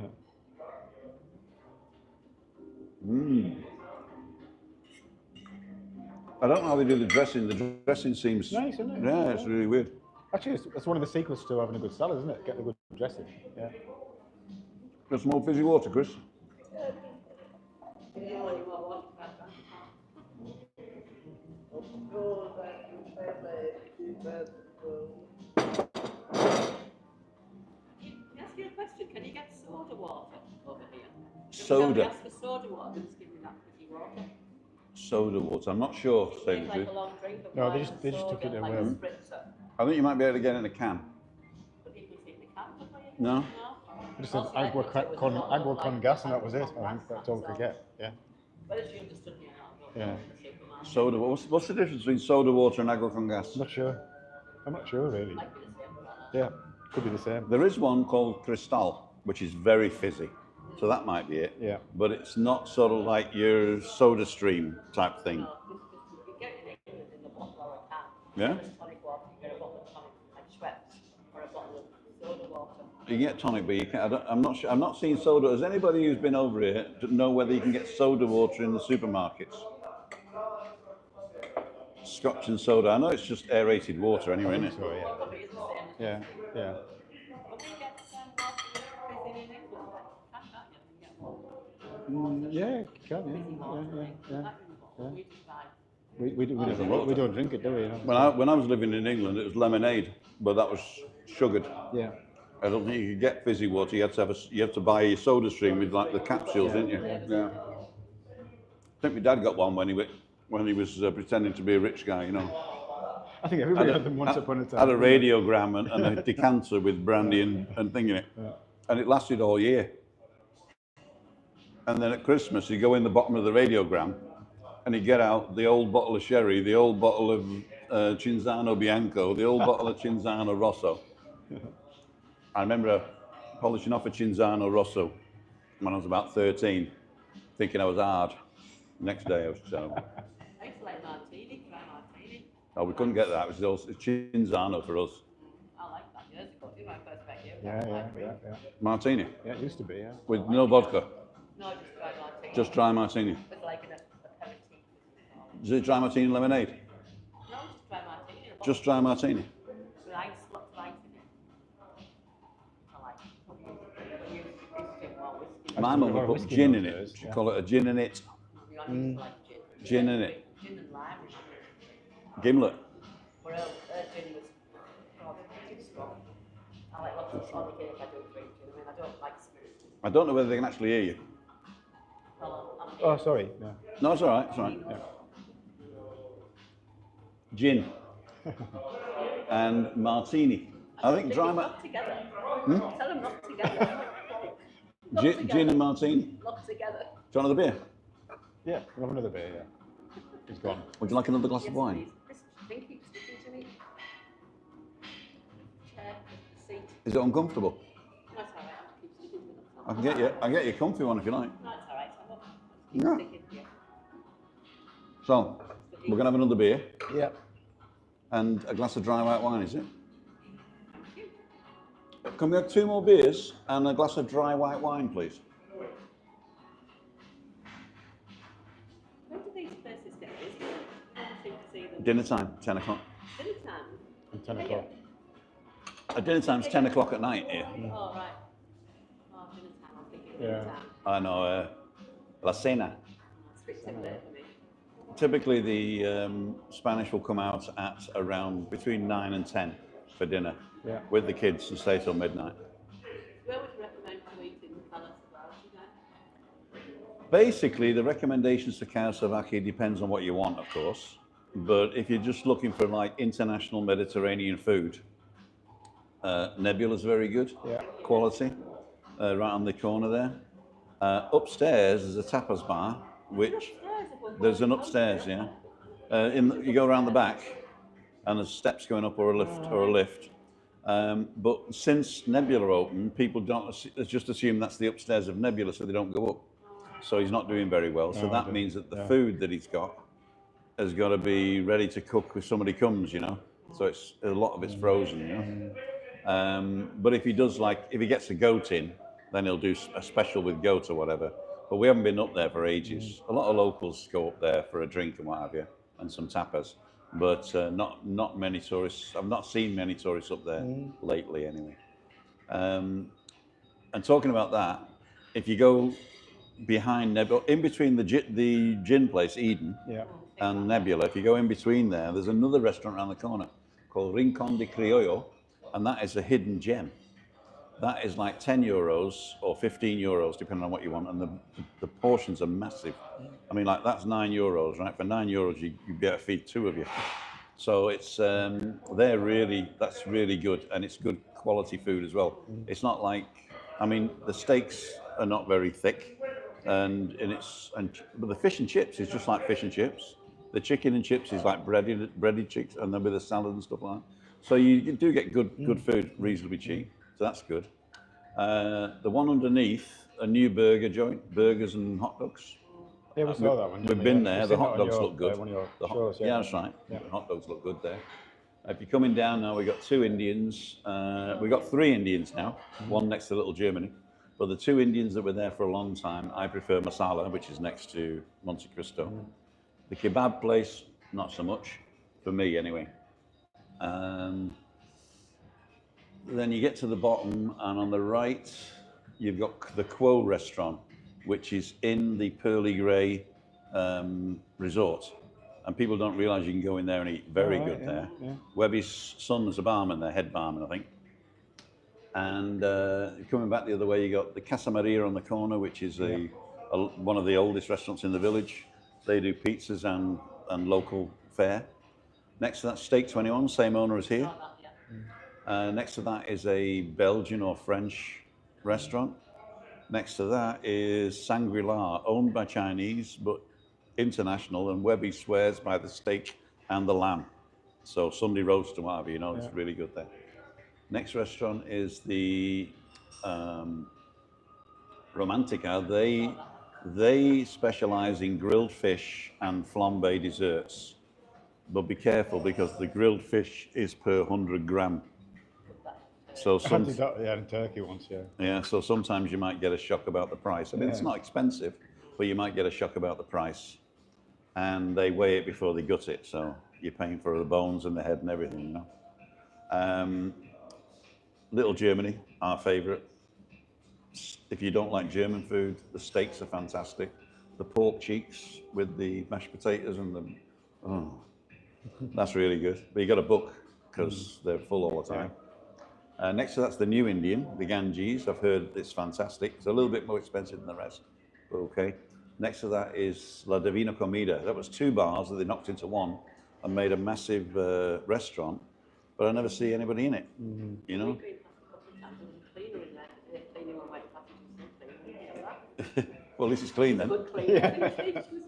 I don't know how they do the dressing. The dressing seems Nice, isn't it? Yeah, it's really weird. Actually, that's one of the secrets to having a good salad, isn't it? Getting a good dressing. Yeah. Got some more fizzy water, Chris? Can I ask you a question? Can you get soda water over here? Soda. Ask for soda water, just give me that fizzy water. Soda water. I'm not sure, to say the It's like truth. a long drink of No, wine they just and took it soda, away. like a spritzer. I think you might be able to get it in a can. But if we think we can't, do we? No? No? Just said Also, I think it was agua con like gas, and that was it. agua I con think that's all we could get. Yeah. But as you understood me now, Yeah. in the supermarket. Soda. What's the difference between soda water and agua con gas? Not sure. I'm not sure, really. Might be the same one. Yeah. Could be the same. There is one called Cristal, which is very fizzy. So that might be it. Yeah. But it's not sort of like your soda stream type thing. No, you get it in England in the bottle or a can. Yeah? It's tonic water, you get a bottle of tonic, like Schweppes, or a bottle of soda water. You can get tonic, but you can, I'm not sure. I'm not seeing soda. Does anybody who's been over here know whether you can get soda water in the supermarkets? Scotch and soda. I know it's just aerated water anyway, isn't it? So, yeah. Probably is the same. Yeah. Yeah. But we get water fizzy in England. Can't you? You get one. Yeah, you can, yeah. That we just buy. We don't drink it, do we? You know? When I was living in England, it was lemonade, but that was sugared. Yeah. I don't think you could get fizzy water. You had to buy your soda stream with like the capsules, didn't you? Yeah. I think my dad got one when he was pretending to be a rich guy, you know. I think everybody had them once upon a time. Had a radiogram and a decanter with brandy and thing in it. Yeah. And it lasted all year. And then at Christmas, you go in the bottom of the radiogram and you get out the old bottle of sherry, the old bottle of Cinzano Bianco, the old bottle of Cinzano Rosso. I remember polishing off a Cinzano Rosso when I was about 13, thinking I was hard. Next day I was terrible. I used to like martini, dry martini. Oh, we couldn't get that. It was Cinzano for us. I like that years ago. When I first met you. Yeah. Martini Yeah, it used to be, yeah. with no vodka, No, just dry martini. just dry martini. With like an aperitif. Is it dry martini and lemonade? No, just dry martini. Just dry martini. With ice, lots of ice in it. I like it. When you used to drink more whiskey. My mum would put whiskey gin in nowadays, it. She'd yeah. call it a gin in it. We all used to like gin. Gin in it. Gin and lime. Gimlet. Well, gin was too strong. I like lots of tonic if I don't drink gin. I mean, I don't like spirits. I don't know whether they can actually hear you. Well, I'm Oh, sorry. Yeah. No, it's all right. It's all right. Yeah. Gin and martini. I think dry Not together. Tell them not together. gin and martini. Not together. Do you want another beer? Yeah, we'll have another beer, yeah. It's gone. Would you like another glass of Yes, wine? please. This thing keeps sticking to me. Chair, seat. Is it uncomfortable? No, it's all right. It keeps sticking to me. I can get you a comfy one if you like. No, it's all right. Yeah. Sticking here. So we're gonna have another beer Yeah. and a glass of dry white wine, is it? Can we have 2 more beers and a glass of dry white wine, please? When do these places get busy? I never seem to see them. Dinner time, 10 o'clock. Dinner time. And 10 o'clock. At dinner time's 10 o'clock at night here. Oh, right. Oh, dinner time. I'm thinking Yeah. dinner time. I know, la cena. It's a bit too late for me. Typically the Spanish will come out at around between 9 and 10 for dinner Yeah. with the kids and stay till midnight. Where would you recommend to eat in Palace as well? Do you know? Basically, the recommendations to Karasavaki depends on what you want, of course. But if you're just looking for like international Mediterranean food, Nebula's very good, Yeah. quality, right on the corner there. Upstairs is a tapas bar, which there's an upstairs, yeah. You go around the back, and there's steps going up or a lift. But since Nebula opened, people just assume that's the upstairs of Nebula, so they don't go up. So he's not doing very well. So that means that the food that he's got has got to be ready to cook if somebody comes, you know. So it's a lot of it's frozen, you know. But if he gets a goat in, then he'll do a special with goat or whatever. But we haven't been up there for ages. A lot of locals go up there for a drink and what have you, and some tapas. But not many tourists. I've not seen many tourists up there lately, anyway. And talking about that, if you go behind Nebula, in between the gin place, Eden, Yeah. and Nebula, if you go in between there's another restaurant around the corner called Rincon de Criollo, and that is a hidden gem. That is like 10 euros or 15 euros, depending on what you want, and the portions are massive. I mean, like that's 9 euros, right? For 9 euros, you'd be able to feed 2 of you. So it's that's really good, and it's good quality food as well. It's not like, I mean, the steaks are not very thick, but the fish and chips is just like fish and chips. The chicken and chips is like breaded chicks, and then with a salad and stuff like that. So you do get good food reasonably cheap. So that's good. The one underneath, a new burger joint, burgers and hot dogs. Yeah, we saw that one. We've been there. The hot dogs look good. One of your The shows, yeah, that's right. Yeah. The hot dogs look good there. If you're coming down now, we've got 2 Indians. We've got 3 Indians now, one next to Little Germany. But the 2 Indians that were there for a long time, I prefer Masala, which is next to Monte Cristo. The kebab place, not so much, for me anyway. Then you get to the bottom, and on the right, you've got the Quo restaurant, which is in the Pearly Grey resort. And people don't realise you can go in there and eat very good there. Yeah. Webby's son's a barman there, head barman, I think. And coming back the other way, you got the Casa Maria on the corner, which is one of the oldest restaurants in the village. They do pizzas and local fare. Next to that, Steak 21, same owner as here. Like that, yeah. Next to that is a Belgian or French restaurant. Next to that is Shangri-La, owned by Chinese, but international, and Webby swears by the steak and the lamb. So Sunday roast and what have you, it's really good there. Next restaurant is the Romantica. They specialize in grilled fish and flambe desserts. But be careful because the grilled fish is per 100 gram. So I did that in Turkey once, yeah. Yeah, so sometimes you might get a shock about the price. I mean, it's not expensive, but you might get a shock about the price. And they weigh it before they gut it, so you're paying for the bones and the head and everything, Little Germany, our favorite. If you don't like German food, the steaks are fantastic. The pork cheeks with the mashed potatoes and that's really good. But you got to book because they're full all the time. Next to that's the New Indian, the Ganges. I've heard it's fantastic. It's a little bit more expensive than the rest, but okay. Next to that is La Divina Comida. That was 2 bars that they knocked into one and made a massive restaurant, but I never see anybody in it, We've been past a couple of times, there was a cleaner in there, cleaning one white passage or something. Well, this is clean then. Good cleaner.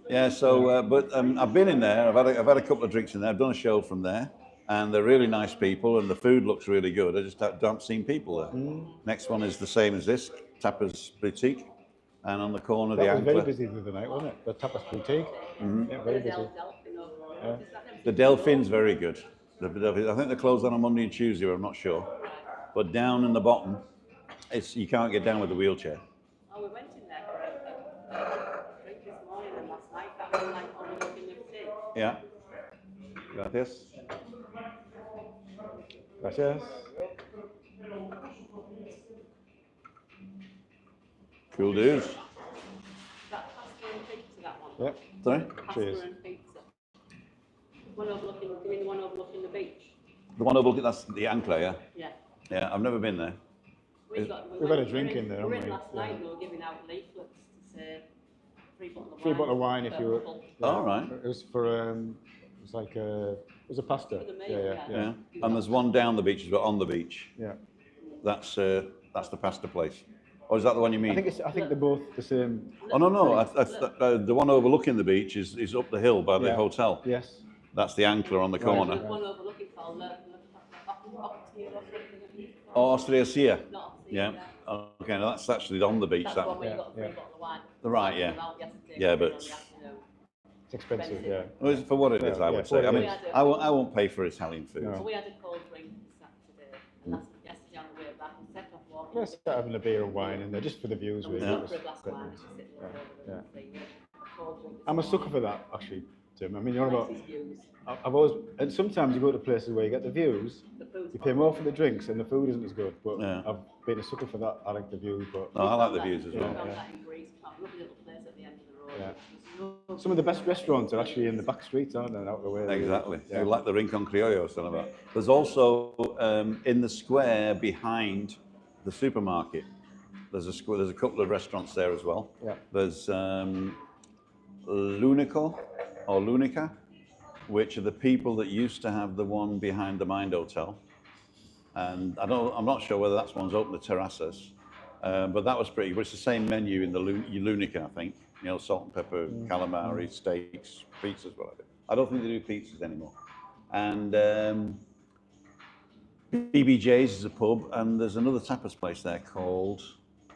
Yeah, so, but I've been in there, I've had a couple of drinks in there, I've done a show from there, and they're really nice people, and the food looks really good. I just haven't seen people there. Next one is the same as this, Tapas Boutique, and on the corner, the That was very Ankler. busy the other night, wasn't it? The Tapas Boutique. Yeah, very busy. The Delphin's very good. I think they're closed on Monday and Tuesday, I'm not sure. But down in the bottom, you can't get down with the wheelchair. Oh, we went in there for a drink this morning and last night, that was like overlooking the sea. Yeah. Gracias. Gracias. Cool dudes. That pasta and pizza, that one. Yep. Sorry? Pasta Cheers. and pizza. One overlooking, you mean the one overlooking the beach? The one overlooking, that's the Ankler, yeah? Yeah. Yeah, I've never been there. We've had a drink in there, we were haven't we? last night, we were giving out leaflets to say free bottle of wine. Free bottle of wine if per you were. couple. All right. It was for, it was like it was a pasta. For the meal, Yeah. Yeah. And there's one down the beach as well, on the beach. Yeah. That's the pasta place. Or is that the one you mean? I think they're both the same. Oh, no. The one overlooking the beach is up the hill by the hotel. Yes. That's the Ankler on the There's corner. one overlooking called Oh, Australia. Not Yeah. Okay, now that's actually on the beach. That's That the one where you Yeah, got a free yeah. bottle of wine. Right, yeah. Out yesterday, Yeah, but- in the afternoon. It's expensive. Yeah. well, it's for what it is, I would say. I mean, I won't pay for Italian food. No. So we had a cold drink Saturday, and that's yesterday on the way back, and set off walking. Let's start having a beer and wine in there just for the views. And we Really. stopped for a glass of wine, and just sitting there over a cold drink. I'm a sucker for that, actually, Tim. I mean, you're about. Likes his views. I've always, and sometimes you go to places where you get the views, The food's you pay more for the drinks, and the food isn't as good. But Yeah. I've been a sucker for that. I like the views, but No, I like the views as We well. found that in Greece, a lovely little place at the end of the road. Yeah. There's some of the best restaurants are actually in the back streets, aren't they? Out of the way. Exactly. Yeah. You like the Rincon Criollo I was talking about. There's also in the square behind the supermarket. There's a couple of restaurants there as well. Yeah. There's Lunica, which are the people that used to have the one behind the Mind Hotel. And I'm not sure whether that one's open to terraces, but that was pretty good. It's the same menu in the Lunica, I think. You know, salt and pepper, calamari, steaks, pizzas, whatever. I don't think they do pizzas anymore. And BBJ's is a pub, and there's another tapas place there called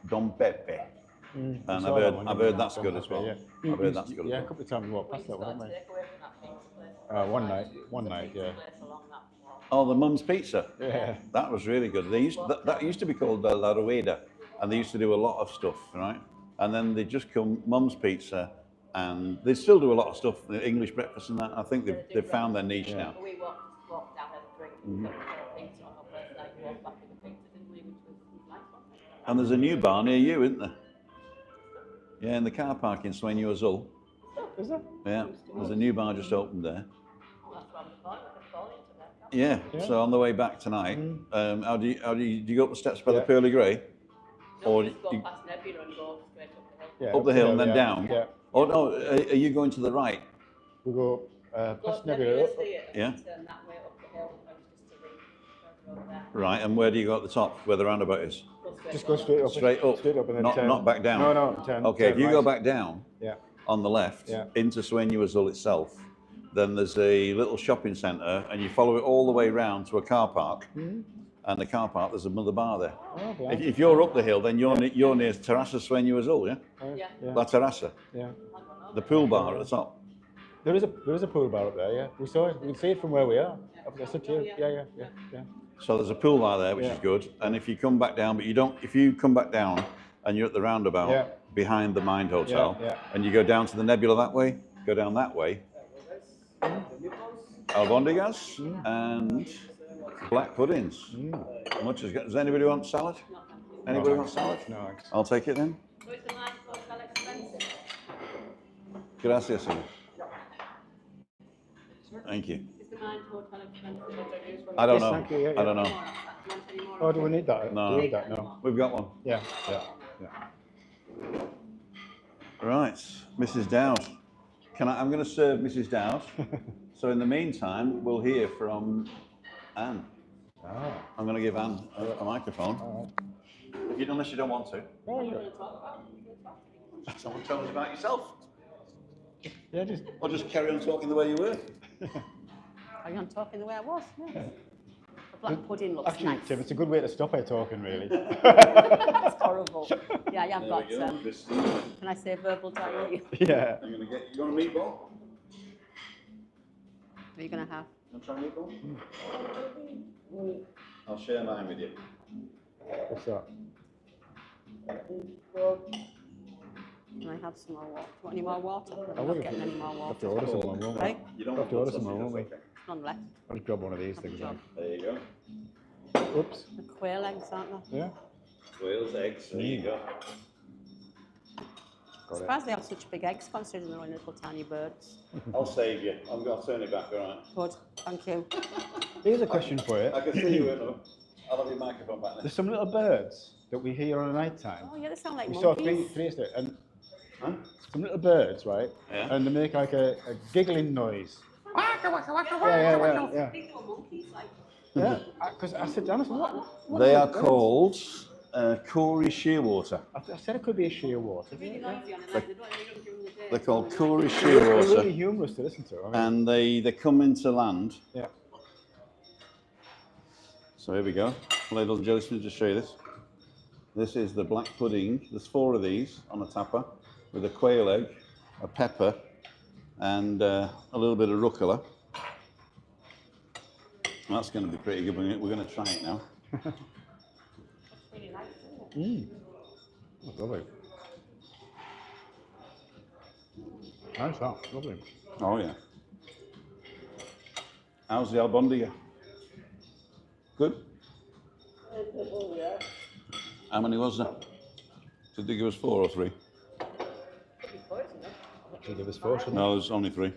Don Pepe. And I've heard that's good as well. Yeah. I've heard that's good as Yeah, a well. couple of times we walked past that one, haven't we? take away from that pizza place. One night, yeah. Place along that wall. Oh, the Mum's Pizza. Yeah. That was really good. That used to be called La Rueda, and they used to do a lot of stuff, right? And then they just come Mum's Pizza, and they still do a lot of stuff, the English breakfast and that. I think they've found their niche now. But we walked down had a drink, and got a pizza on our first night, walked back with a pizza, didn't we? Which was nice, wasn't it? And there's a new bar near you, isn't there? Yeah, in the car park in Swain Azul. Is that? Yeah, there's a new bar just opened there. Oh, that's what I was calling, I could fall into that. Yeah, so on the way back tonight, how do you go up the steps by the Yeah. Pearly Grey? No, Or we just go you- past Nebula and go straight up the hill. Yeah, Up the hill and then down? Yeah. Oh no, are you going to the right? We go past Go Nebula. to the Yeah. turn that way up the hill, and just to the further over there. Right, and where do you go at the top, where the roundabout is? Just go straight up. Straight up? Straight up and then Not, turn. not back down? No, no, turn. Okay, turn if you right. go back down Yeah. on the left Yeah. into Sueño Azul itself, then there's a little shopping centre and you follow it all the way round to a car park. And the car park, there's another bar there. Oh, If you're up the hill, then you're near Terrassa Sueño Azul, yeah? Yeah. La Terrassa, Yeah. the pool bar at the top. There is a pool bar up there. Yeah. We saw it. We can see it from where we are. I said to you. Yeah. So there's a pool bar there, which Yeah. is good. And if you come back down, but you don't, if you come back down and you're at the roundabout Yeah. behind the Mind Hotel, Yeah. and you go down to the Nebula that way, go down that way, albondigas and black puddings. Much as, does anybody want salad? Anybody want salad? No, thanks. I'll take it then. So is the Mind Hotel expensive? Gracias, señor. Thank you. Is the Mind Hotel expensive? I don't Yes, know. thank you, yeah, I don't More know. of that. Do you want any more Oh, of do we need that? No. Do we need that? No. We've got one. Yeah. Right, Mrs. Dowd. I'm going to serve Mrs. Dowd. So in the meantime, we'll hear from Anne. Ah. I'm going to give Anne a microphone. Unless you don't want to. Oh, yeah. Someone tell us about yourself. Yeah, just. Or just carry on talking the way you were. Are you on talking the way I was? Yes. The black pudding looks Actually, nice. Tim, it's a good way to stop her talking, really. That's horrible. Yeah, I have There got, we go, Christine. can I say verbal diarrhea? Yeah. I'm going to get you. Want a meatball? What are you going to have? Want to try a meatball? I'll share mine with you. What's that? Can I have some more water? Want any more water? I'm I not would getting any more have to water. order some more, won't we? Right? You don't Have to order some more, won't we? None left. I'll just grab one of these things. job. Then. There you go. Oops. The quail eggs, aren't they? Yeah. Quail's eggs. There you go. I'm surprised they have such big eggs considering they're only little tiny birds. I'll save you. I'm going to turn it back, all right? Good, thank you. Here's a question for you. I can see you, though. I'll have your microphone back There's some little birds that we hear on a night time. Oh yeah, they sound like We saw monkeys. three yesterday, and some little birds, right? Yeah. And they make like a giggling noise. I Yeah. think they were monkeys, like. Yeah. Because I said, Dennis, what They are are those birds? called Corey Shearwater. I said it could be a shearwater. Really noisy on the night. They don't even during the day. They're called Corey They're really Shearwater. humorous to listen to. I mean, And they come into land. yeah. So here we go. Ladies and gentlemen, let me just show you this. This is the black pudding. There's 4 of these on a tapa with a quail egg, a pepper, and a little bit of rucola. That's going to be pretty good. We're going to try it now. Really nice, isn't it? That's lovely. Nice, that. Lovely. Oh yeah. How's the albondiga? Good? Oh yeah. How many was there? Did they give us 4 or 3? Could be 4, isn't it? Should give us 4, shouldn't No, there's only 3. Is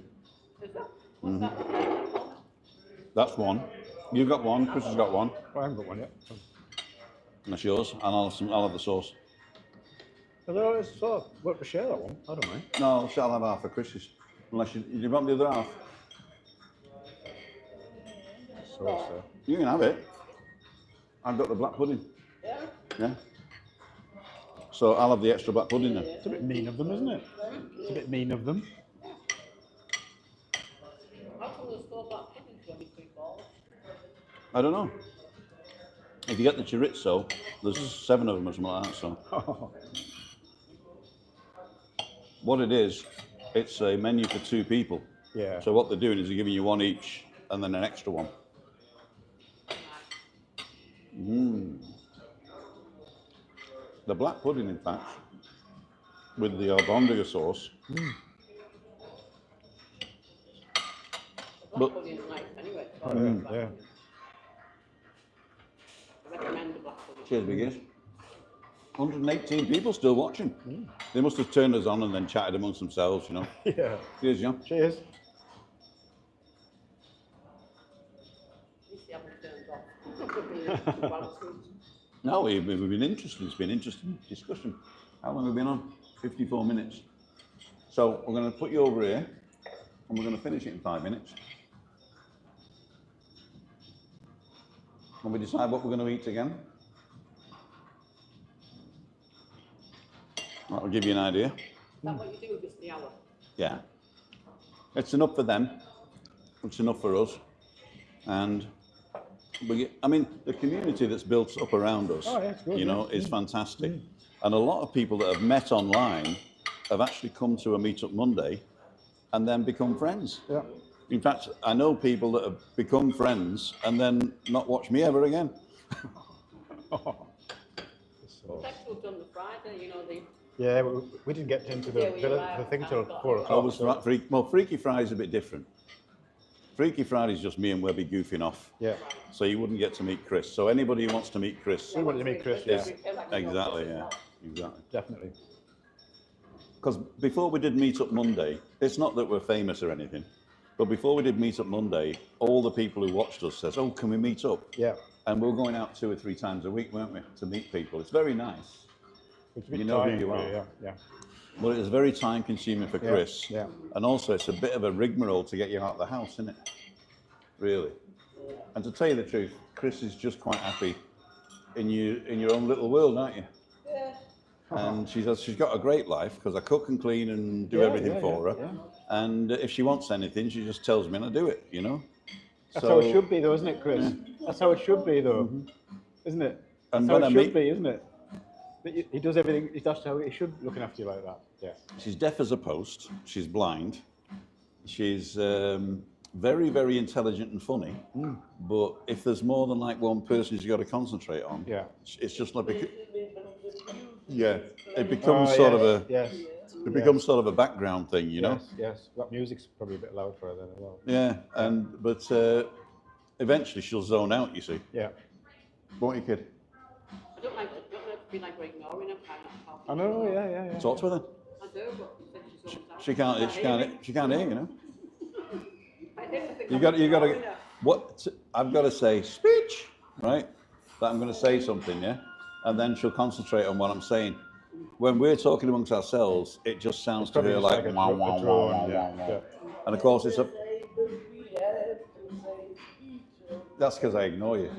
that? What's that? That's 1. You've got 1, Chris has got 1. Oh, I haven't got one yet. And that's yours. And I'll have the sauce. Hello, it's so. What to share that one? I don't mind. No, I'll have half for Chris's. Unless you want the other half. So. You can have it. I've got the black pudding. Yeah. Yeah. So I'll have the extra black pudding then. It's a bit mean of them, isn't it? It's a bit mean of them. How come the store black pudding's only 3 balls? I don't know. If you get the chorizo, there's 7 of them or something like that. So what it is, it's a menu for 2 people. Yeah. So what they're doing is they're giving you 1 each and then an extra one. The black pudding, in fact, with the albondiga sauce. Black pudding's nice anyway. Yeah. I recommend the black pudding. Cheers, Biggies. 118 people still watching. They must have turned us on and then chatted amongst themselves, you know. Yeah. Cheers, John. Cheers. At least they haven't turned off. No, we've been interested. It's been an interesting discussion. How long have we been on? 54 minutes. So we're going to put you over here. and we're going to finish it in 5 minutes. When we decide what we're going to eat again, that'll give you an idea. Is that what you do, just the hour? Yeah. It's enough for them. It's enough for us. And I mean, the community that's built up around us, good, you know, is fantastic. And a lot of people that have met online have actually come to a Meetup Monday and then become friends. Yeah. In fact, I know people that have become friends and then not watched me ever again. We'd like to have done the Friday, you know, the... Yeah, we didn't get into the thing till 4 o'clock. Well, Freaky Friday's a bit different. Freaky Friday's just me and Webby goofing off. Yeah. So you wouldn't get to meet Chris. So anybody who wants to meet Chris... We want to meet Chris, yeah. Exactly, yeah. Exactly. Definitely. Because before we did Meetup Monday, it's not that we're famous or anything, but before we did Meetup Monday, all the people who watched us says, oh, can we meet up? Yeah. And we're going out 2 or 3 times a week, weren't we, to meet people. It's very nice. It's a bit You know who tiring, you are. Yeah. Well, it's very time consuming for Chris. Yeah. And also it's a bit of a rigmarole to get you out of the house, isn't it? Really. And to tell you the truth, Chris is just quite happy in your own little world, aren't you? Yeah. And she's got a great life because I cook and clean and do everything for her. Yeah. And if she wants anything, she just tells me and I do it, you know? That's how it should be though, isn't it, Chris? Yeah. That's how it should be though, isn't it? That's how it should be, isn't it? He does everything, that's how he should, looking after you like that. Yeah. She's deaf as a post, she's blind, she's very, very intelligent and funny, but if there's more than like one person she's got to concentrate on, it's just like, it becomes sort of a, becomes sort of a background thing, you know? Yes, that music's probably a bit loud for her then as well. Yeah, but eventually she'll zone out, you see. Yeah. Won't you, kid? I don't like to be like we're ignoring her, I know, yeah. Talk to her then. I do, but she's always She can't hear, you know? You got to, I've got to say, speech, right? That I'm going to say something, yeah? And then she'll concentrate on what I'm saying. When we're talking amongst ourselves, it just sounds to her like, wow, wow, wow, wow, wow. And of course, it's a... That's because I ignore you.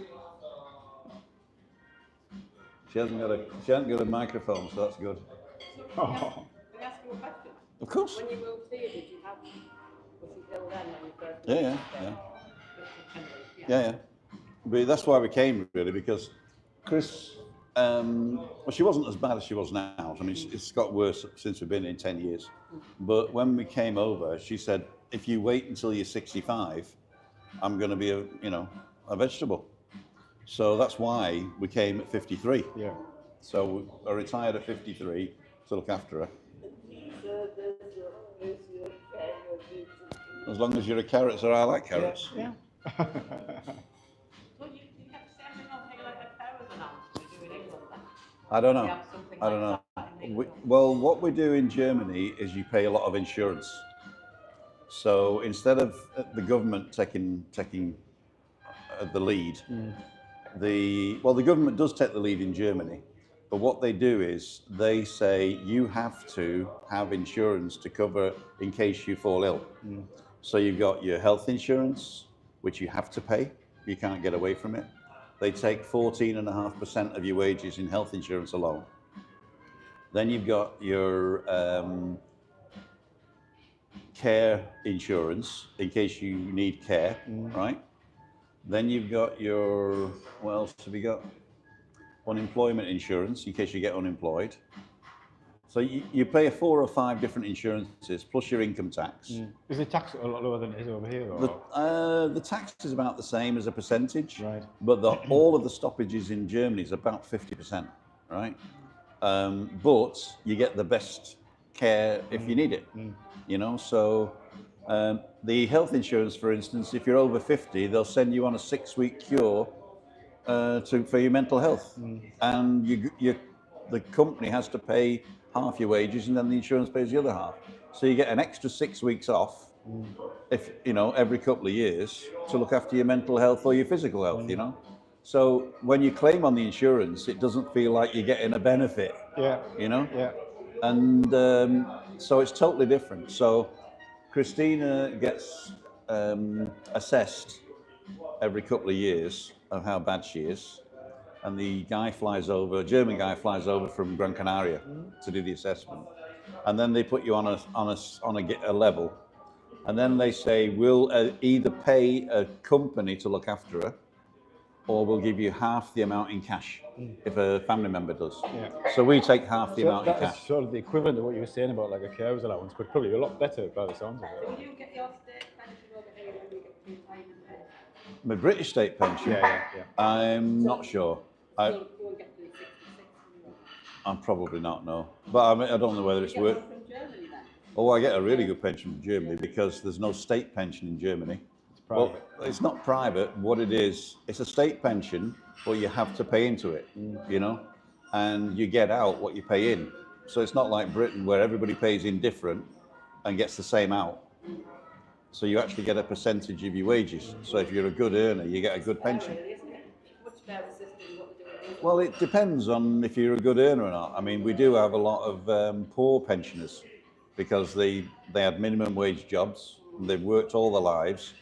She hasn't got a microphone, so that's good. Can I ask you a question? Of course. When you moved here, did you have, was it ill then when you first Yeah. But that's why we came, really, because Chris, well, she wasn't as bad as she was now. I mean, it's got worse since we've been in 10 years. But when we came over, she said, if you wait until you're 65, I'm going to be a vegetable. So that's why we came at 53. Yeah. So I retired at 53 to look after her. As long as you're a carrot, sir, I like carrots. Yeah. So you kept saying like a carers announcement you do in England then? I don't know. You have something like that in England? Well, what we do in Germany is you pay a lot of insurance. So instead of the government taking the lead, the government does take the lead in Germany, but what they do is they say you have to have insurance to cover in case you fall ill. So you've got your health insurance, which you have to pay. You can't get away from it. They take 14.5% of your wages in health insurance alone. Then you've got your care insurance in case you need care, right? Then you've got your, what else have you got? Unemployment insurance in case you get unemployed. So you pay 4 or 5 different insurances plus your income tax. Is the tax a lot lower than it is over here? Or? The tax is about the same as a percentage, right? But all of the stoppages in Germany is about 50%, right? But you get the best care if you need it, you know. So the health insurance, for instance, if you're over 50, they'll send you on a 6-week cure for your mental health, and the company has to pay half your wages, and then the insurance pays the other half. So you get an extra 6 weeks off, if every couple of years, to look after your mental health or your physical health, you know. So when you claim on the insurance, it doesn't feel like you're getting a benefit, you know. Yeah. And so it's totally different. So Christina gets assessed every couple of years of how bad she is, and the guy flies over, a German guy flies over from Gran Canaria to do the assessment, and then they put you on a level, and then they say we'll either pay a company to look after her, or we'll give you half the amount in cash if a family member does. Yeah. So we take half the amount in That cash. is sort of the equivalent of what you were saying about like a carer's allowance, but probably a lot better by the sounds of it. Do you get your state pension over here when you get retirement pay? My British state pension, Yeah. I'm not sure. You won't get to 66 when you're I'm probably not, no. But I mean, I don't know whether it's Get worth. one from Germany then? Oh, I get a really good pension from Germany because there's no state pension in Germany. It's private. Well, it's not private. What it is, it's a state pension, but you have to pay into it, you know, and you get out what you pay in. So it's not like Britain where everybody pays in different and gets the same out. So you actually get a percentage of your wages. So if you're a good earner, you get a good pension. Really, isn't it? Much better system what we're doing. Well, it depends on if you're a good earner or not. I mean, we do have a lot of poor pensioners because they had minimum wage jobs, and they've worked all their lives,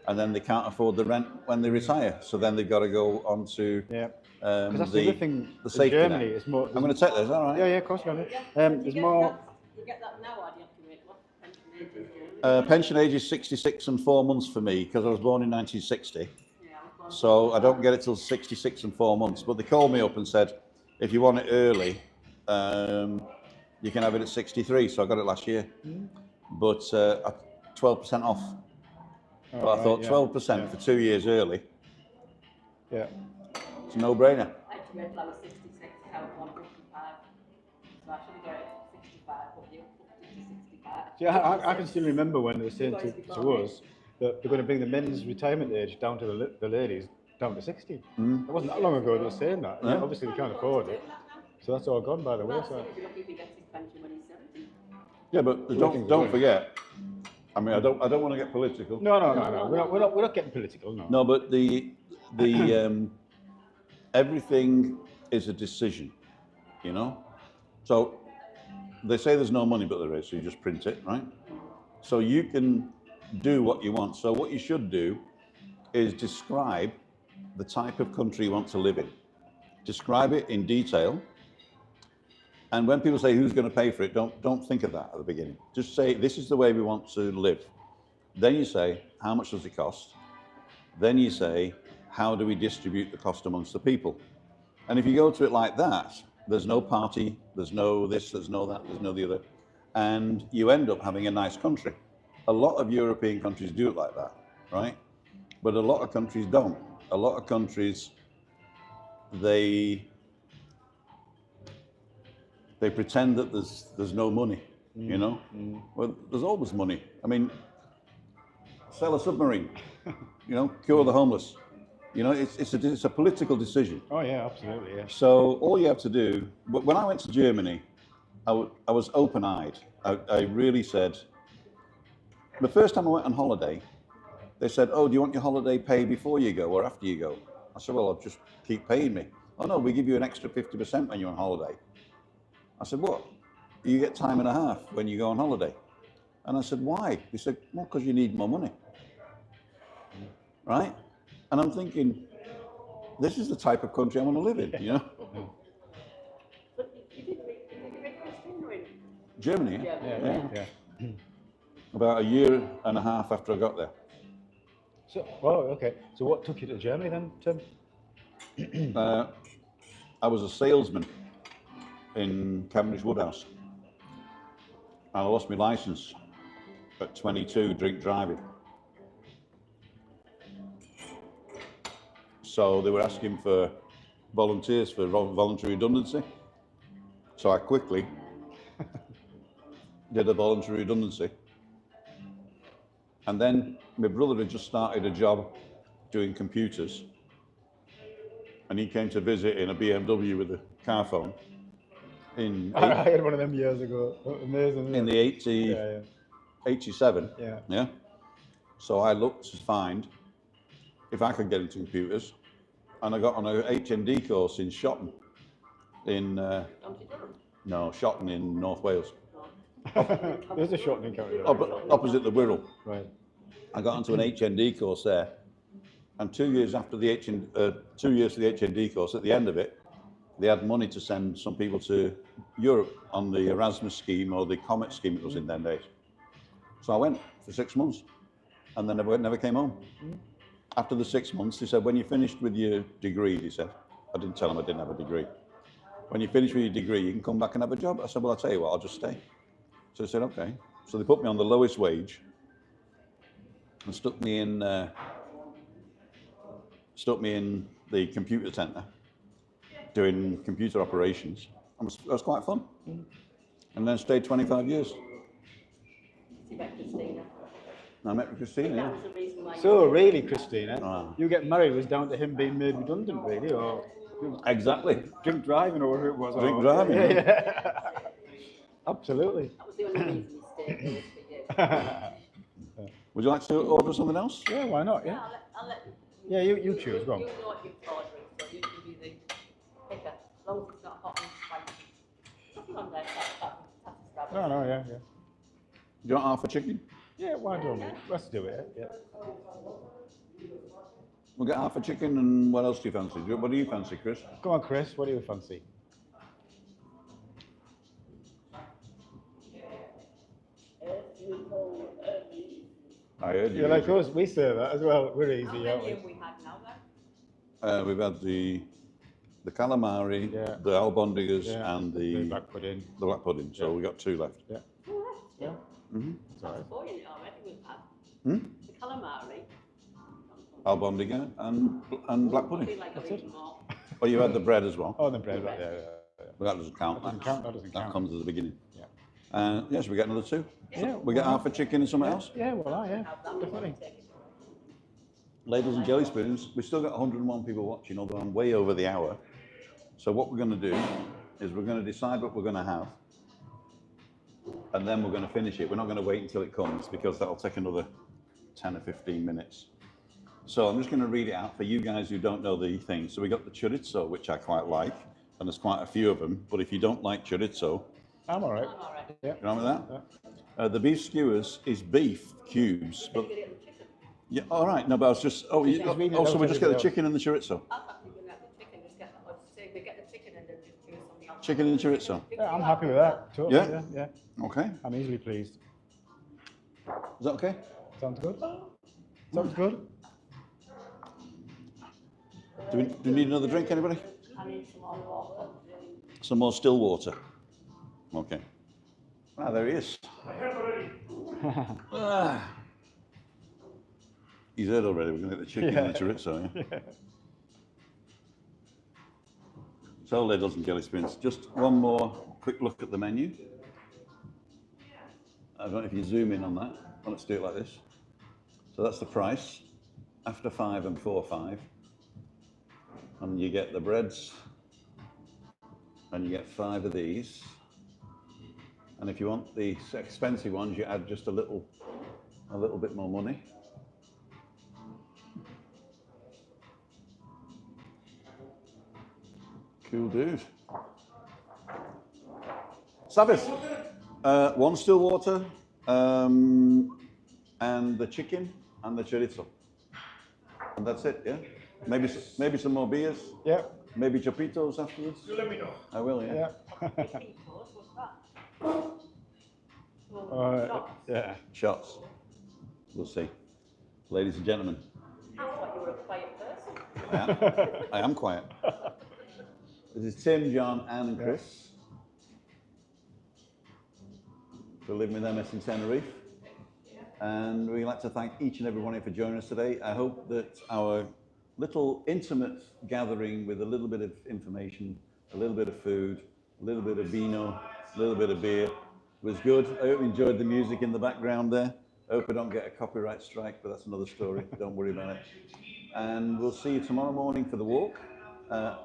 and then they can't afford the rent when they retire. So then they've got to go on to Because that's the other thing. the In safety Germany, net. it's more. I'm going to take this, all right? Yeah, of course you can. You There's get more. that- You get that now, or do you have to wait? What pension age is it? Pension age is 66 and 4 months for me because I was born in 1960. Yeah, I was born- So I don't get it till 66 and 4 months. But they called me up and said, if you want it early, you can have it at 63. So I got it last year. But 12% off. But I thought 12% for 2 years early, Yeah. it's a no-brainer. I had to wait till I was 66 to have 155. So I should have got it at 65, but you upped it to 65. See, I can still remember when they were saying to us that they're going to bring the men's retirement age down to the ladies down to 60. It wasn't that long ago they were saying that. Yeah. Obviously they can't afford it, so that's all gone by the Well, that's wayside. if you're lucky if he gets his pension when he's 70. Yeah, but don't forget. I mean, I don't want to get political. No. We're not getting political. No. No, but the everything is a decision, you know. So they say there's no money, but there is. So you just print it, right? So you can do what you want. So what you should do is describe the type of country you want to live in. Describe it in detail. And when people say who's going to pay for it, don't think of that at the beginning. Just say this is the way we want to live. Then you say how much does it cost? Then you say how do we distribute the cost amongst the people? And if you go to it like that, there's no party, there's no this, there's no that, there's no the other, and you end up having a nice country. A lot of European countries do it like that, right? But a lot of countries don't. A lot of countries, they pretend that there's no money, you know? Well, there's always money. I mean, sell a submarine, you know, cure the homeless. You know, it's a political decision. Oh yeah, absolutely. Yeah. So all you have to do, when I went to Germany, I was open-eyed. I really said, the first time I went on holiday, they said, oh, do you want your holiday paid before you go or after you go? I said, well, I'll just keep paying me. Oh no, we give you an extra 50% when you're on holiday. I said, what? You get time and a half when you go on holiday. And I said, why? They said, well, because you need more money. Right? And I'm thinking, this is the type of country I want to live in, you know? But you didn't make Christina in Germany, yeah? Germany. Yeah. About a year and a half after I got there. So, okay. So what took you to Germany then, Tim? I was a salesman in Cavendish Woodhouse. And I lost my license at 22, drink driving. So they were asking for volunteers for voluntary redundancy. So I quickly did a voluntary redundancy. And then my brother had just started a job doing computers. And he came to visit in a BMW with a car phone. I had one of them years ago. Amazing. In the 87. Yeah. So I looked to find if I could get into computers, and I got on a HND course in Shotton, in County Durham. no, Shotton in North Wales. There's a shortening county. opposite the Wirral. Right. I got onto an HND course there, and 2 years after the 2 years for the HND course, at the end of it, they had money to send some people to Europe on the Erasmus scheme or the Comet scheme it was in them days. So I went for 6 months, and then never came home. After the 6 months, they said, when you're finished with your degree, they said, I didn't tell them I didn't have a degree. When you finish with your degree, you can come back and have a job. I said, well, I'll tell you what, I'll just stay. So they said, okay. So they put me on the lowest wage and stuck me in the computer centre doing computer operations. It was quite fun. And then stayed 25 years. You met Christina. I met Christina, yeah. That was the reason why. So really, Christina, Ah. you getting married was down to him being made redundant, really, or Exactly. drink driving, or whatever it was. Drink or, driving, yeah. Yeah. Absolutely. That was the only reason he stayed for you. Would you like to order something else? Yeah, why not? Yeah. I'll let Yeah, you choose. Go on. You know what you're ordering, so you can be the picker, as long as it's not hot and spicy. Nothing on there, that's No, yeah. Do you want half a chicken? Yeah, why don't we? Let's do it. Yeah. We'll get half a chicken, and what else do you fancy? What do you fancy, Chris? Come on, Chris. What do you fancy? I heard you. You're like us. We say that as well. We're easy, How aren't many we? have we had now then? We've had the calamari, Yeah. the albondigas, Yeah. and The black pudding. the black pudding. So Yeah. we got 2 left. Yeah. Yeah. That's 4 in it already we've had. Hmm? The calamari. Albondiga and black I pudding. feel like I've eaten more. Oh, you had the bread as well. Oh, the bread right there. But that doesn't count. That doesn't count, that doesn't That count. comes at the beginning. Yeah. Yes, we get another 2. Yeah, We get half a chicken and something else. Yeah, well, yeah, Have that definitely. one, take it. Ladles and jelly spoons. We've still got 101 people watching, although I'm way over the hour. So what we're going to do is we're going to decide what we're going to have, and then we're going to finish it. We're not going to wait until it comes, because that'll take another 10 or 15 minutes. So I'm just going to read it out for you guys who don't know the thing. So we got the chorizo, which I quite like, and there's quite a few of them. But if you don't like chorizo, I'm all right. I'm all right. Yeah. you know with that? The beef skewers is beef cubes, but Get it with chicken. yeah, all right. No, but I was just reading it also out we just get the everybody chicken and the chorizo. I thought we were going to have the chicken, just get the, or say they get the chicken and then just do something else. Chicken and chorizo. Yeah, I'm happy with that. Totally. Yeah? Yeah. Okay. I'm easily pleased. Is that okay? Sounds good. Sounds good. Do we need another drink, anybody? I need some more water. Some more still water. Okay. Ah, there he is. I have already. Ah. He's heard already. We're going to get the chicken and the chorizo, yeah? So, ladles and jelly spoons. Just one more quick look at the menu. I don't know if you zoom in on that. Well, let's do it like this. So that's the price. After 5 and 4-5. And you get the breads. And you get 5 of these. And if you want the expensive ones, you add just a little bit more money. Cool dude. Service. 1 still water, and the chicken and the chorizo. And that's it, yeah? Maybe some more beers. Yeah. Maybe chapitos afterwards. You let me know. I will, yeah. Yeah. What's that? Yeah. Shots. We'll see. Ladies and gentlemen, I thought you were a quiet person. I am quiet. This is Tim, John, Anne, and Chris. We're living with MS in Tenerife. And we'd like to thank each and every one of you for joining us today. I hope that our little intimate gathering with a little bit of information, a little bit of food, a little bit of vino, a little bit of beer was good. I hope you enjoyed the music in the background there. I hope I don't get a copyright strike, but that's another story. Don't worry about it. And we'll see you tomorrow morning for the walk.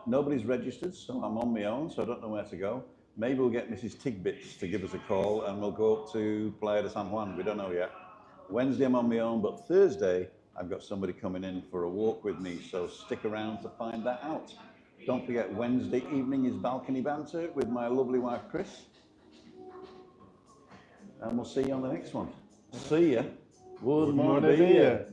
Nobody's registered, so I'm on my own, so I don't know where to go. Maybe we'll get Mrs. Tigbits to give us a call and we'll go up to Playa de San Juan. We don't know yet. Wednesday I'm on my own, but Thursday I've got somebody coming in for a walk with me, so stick around to find that out. Don't forget, Wednesday evening is Balcony Banter with my lovely wife, Chris. and we'll see you on the next one. See ya. Good Morning, morning. dear.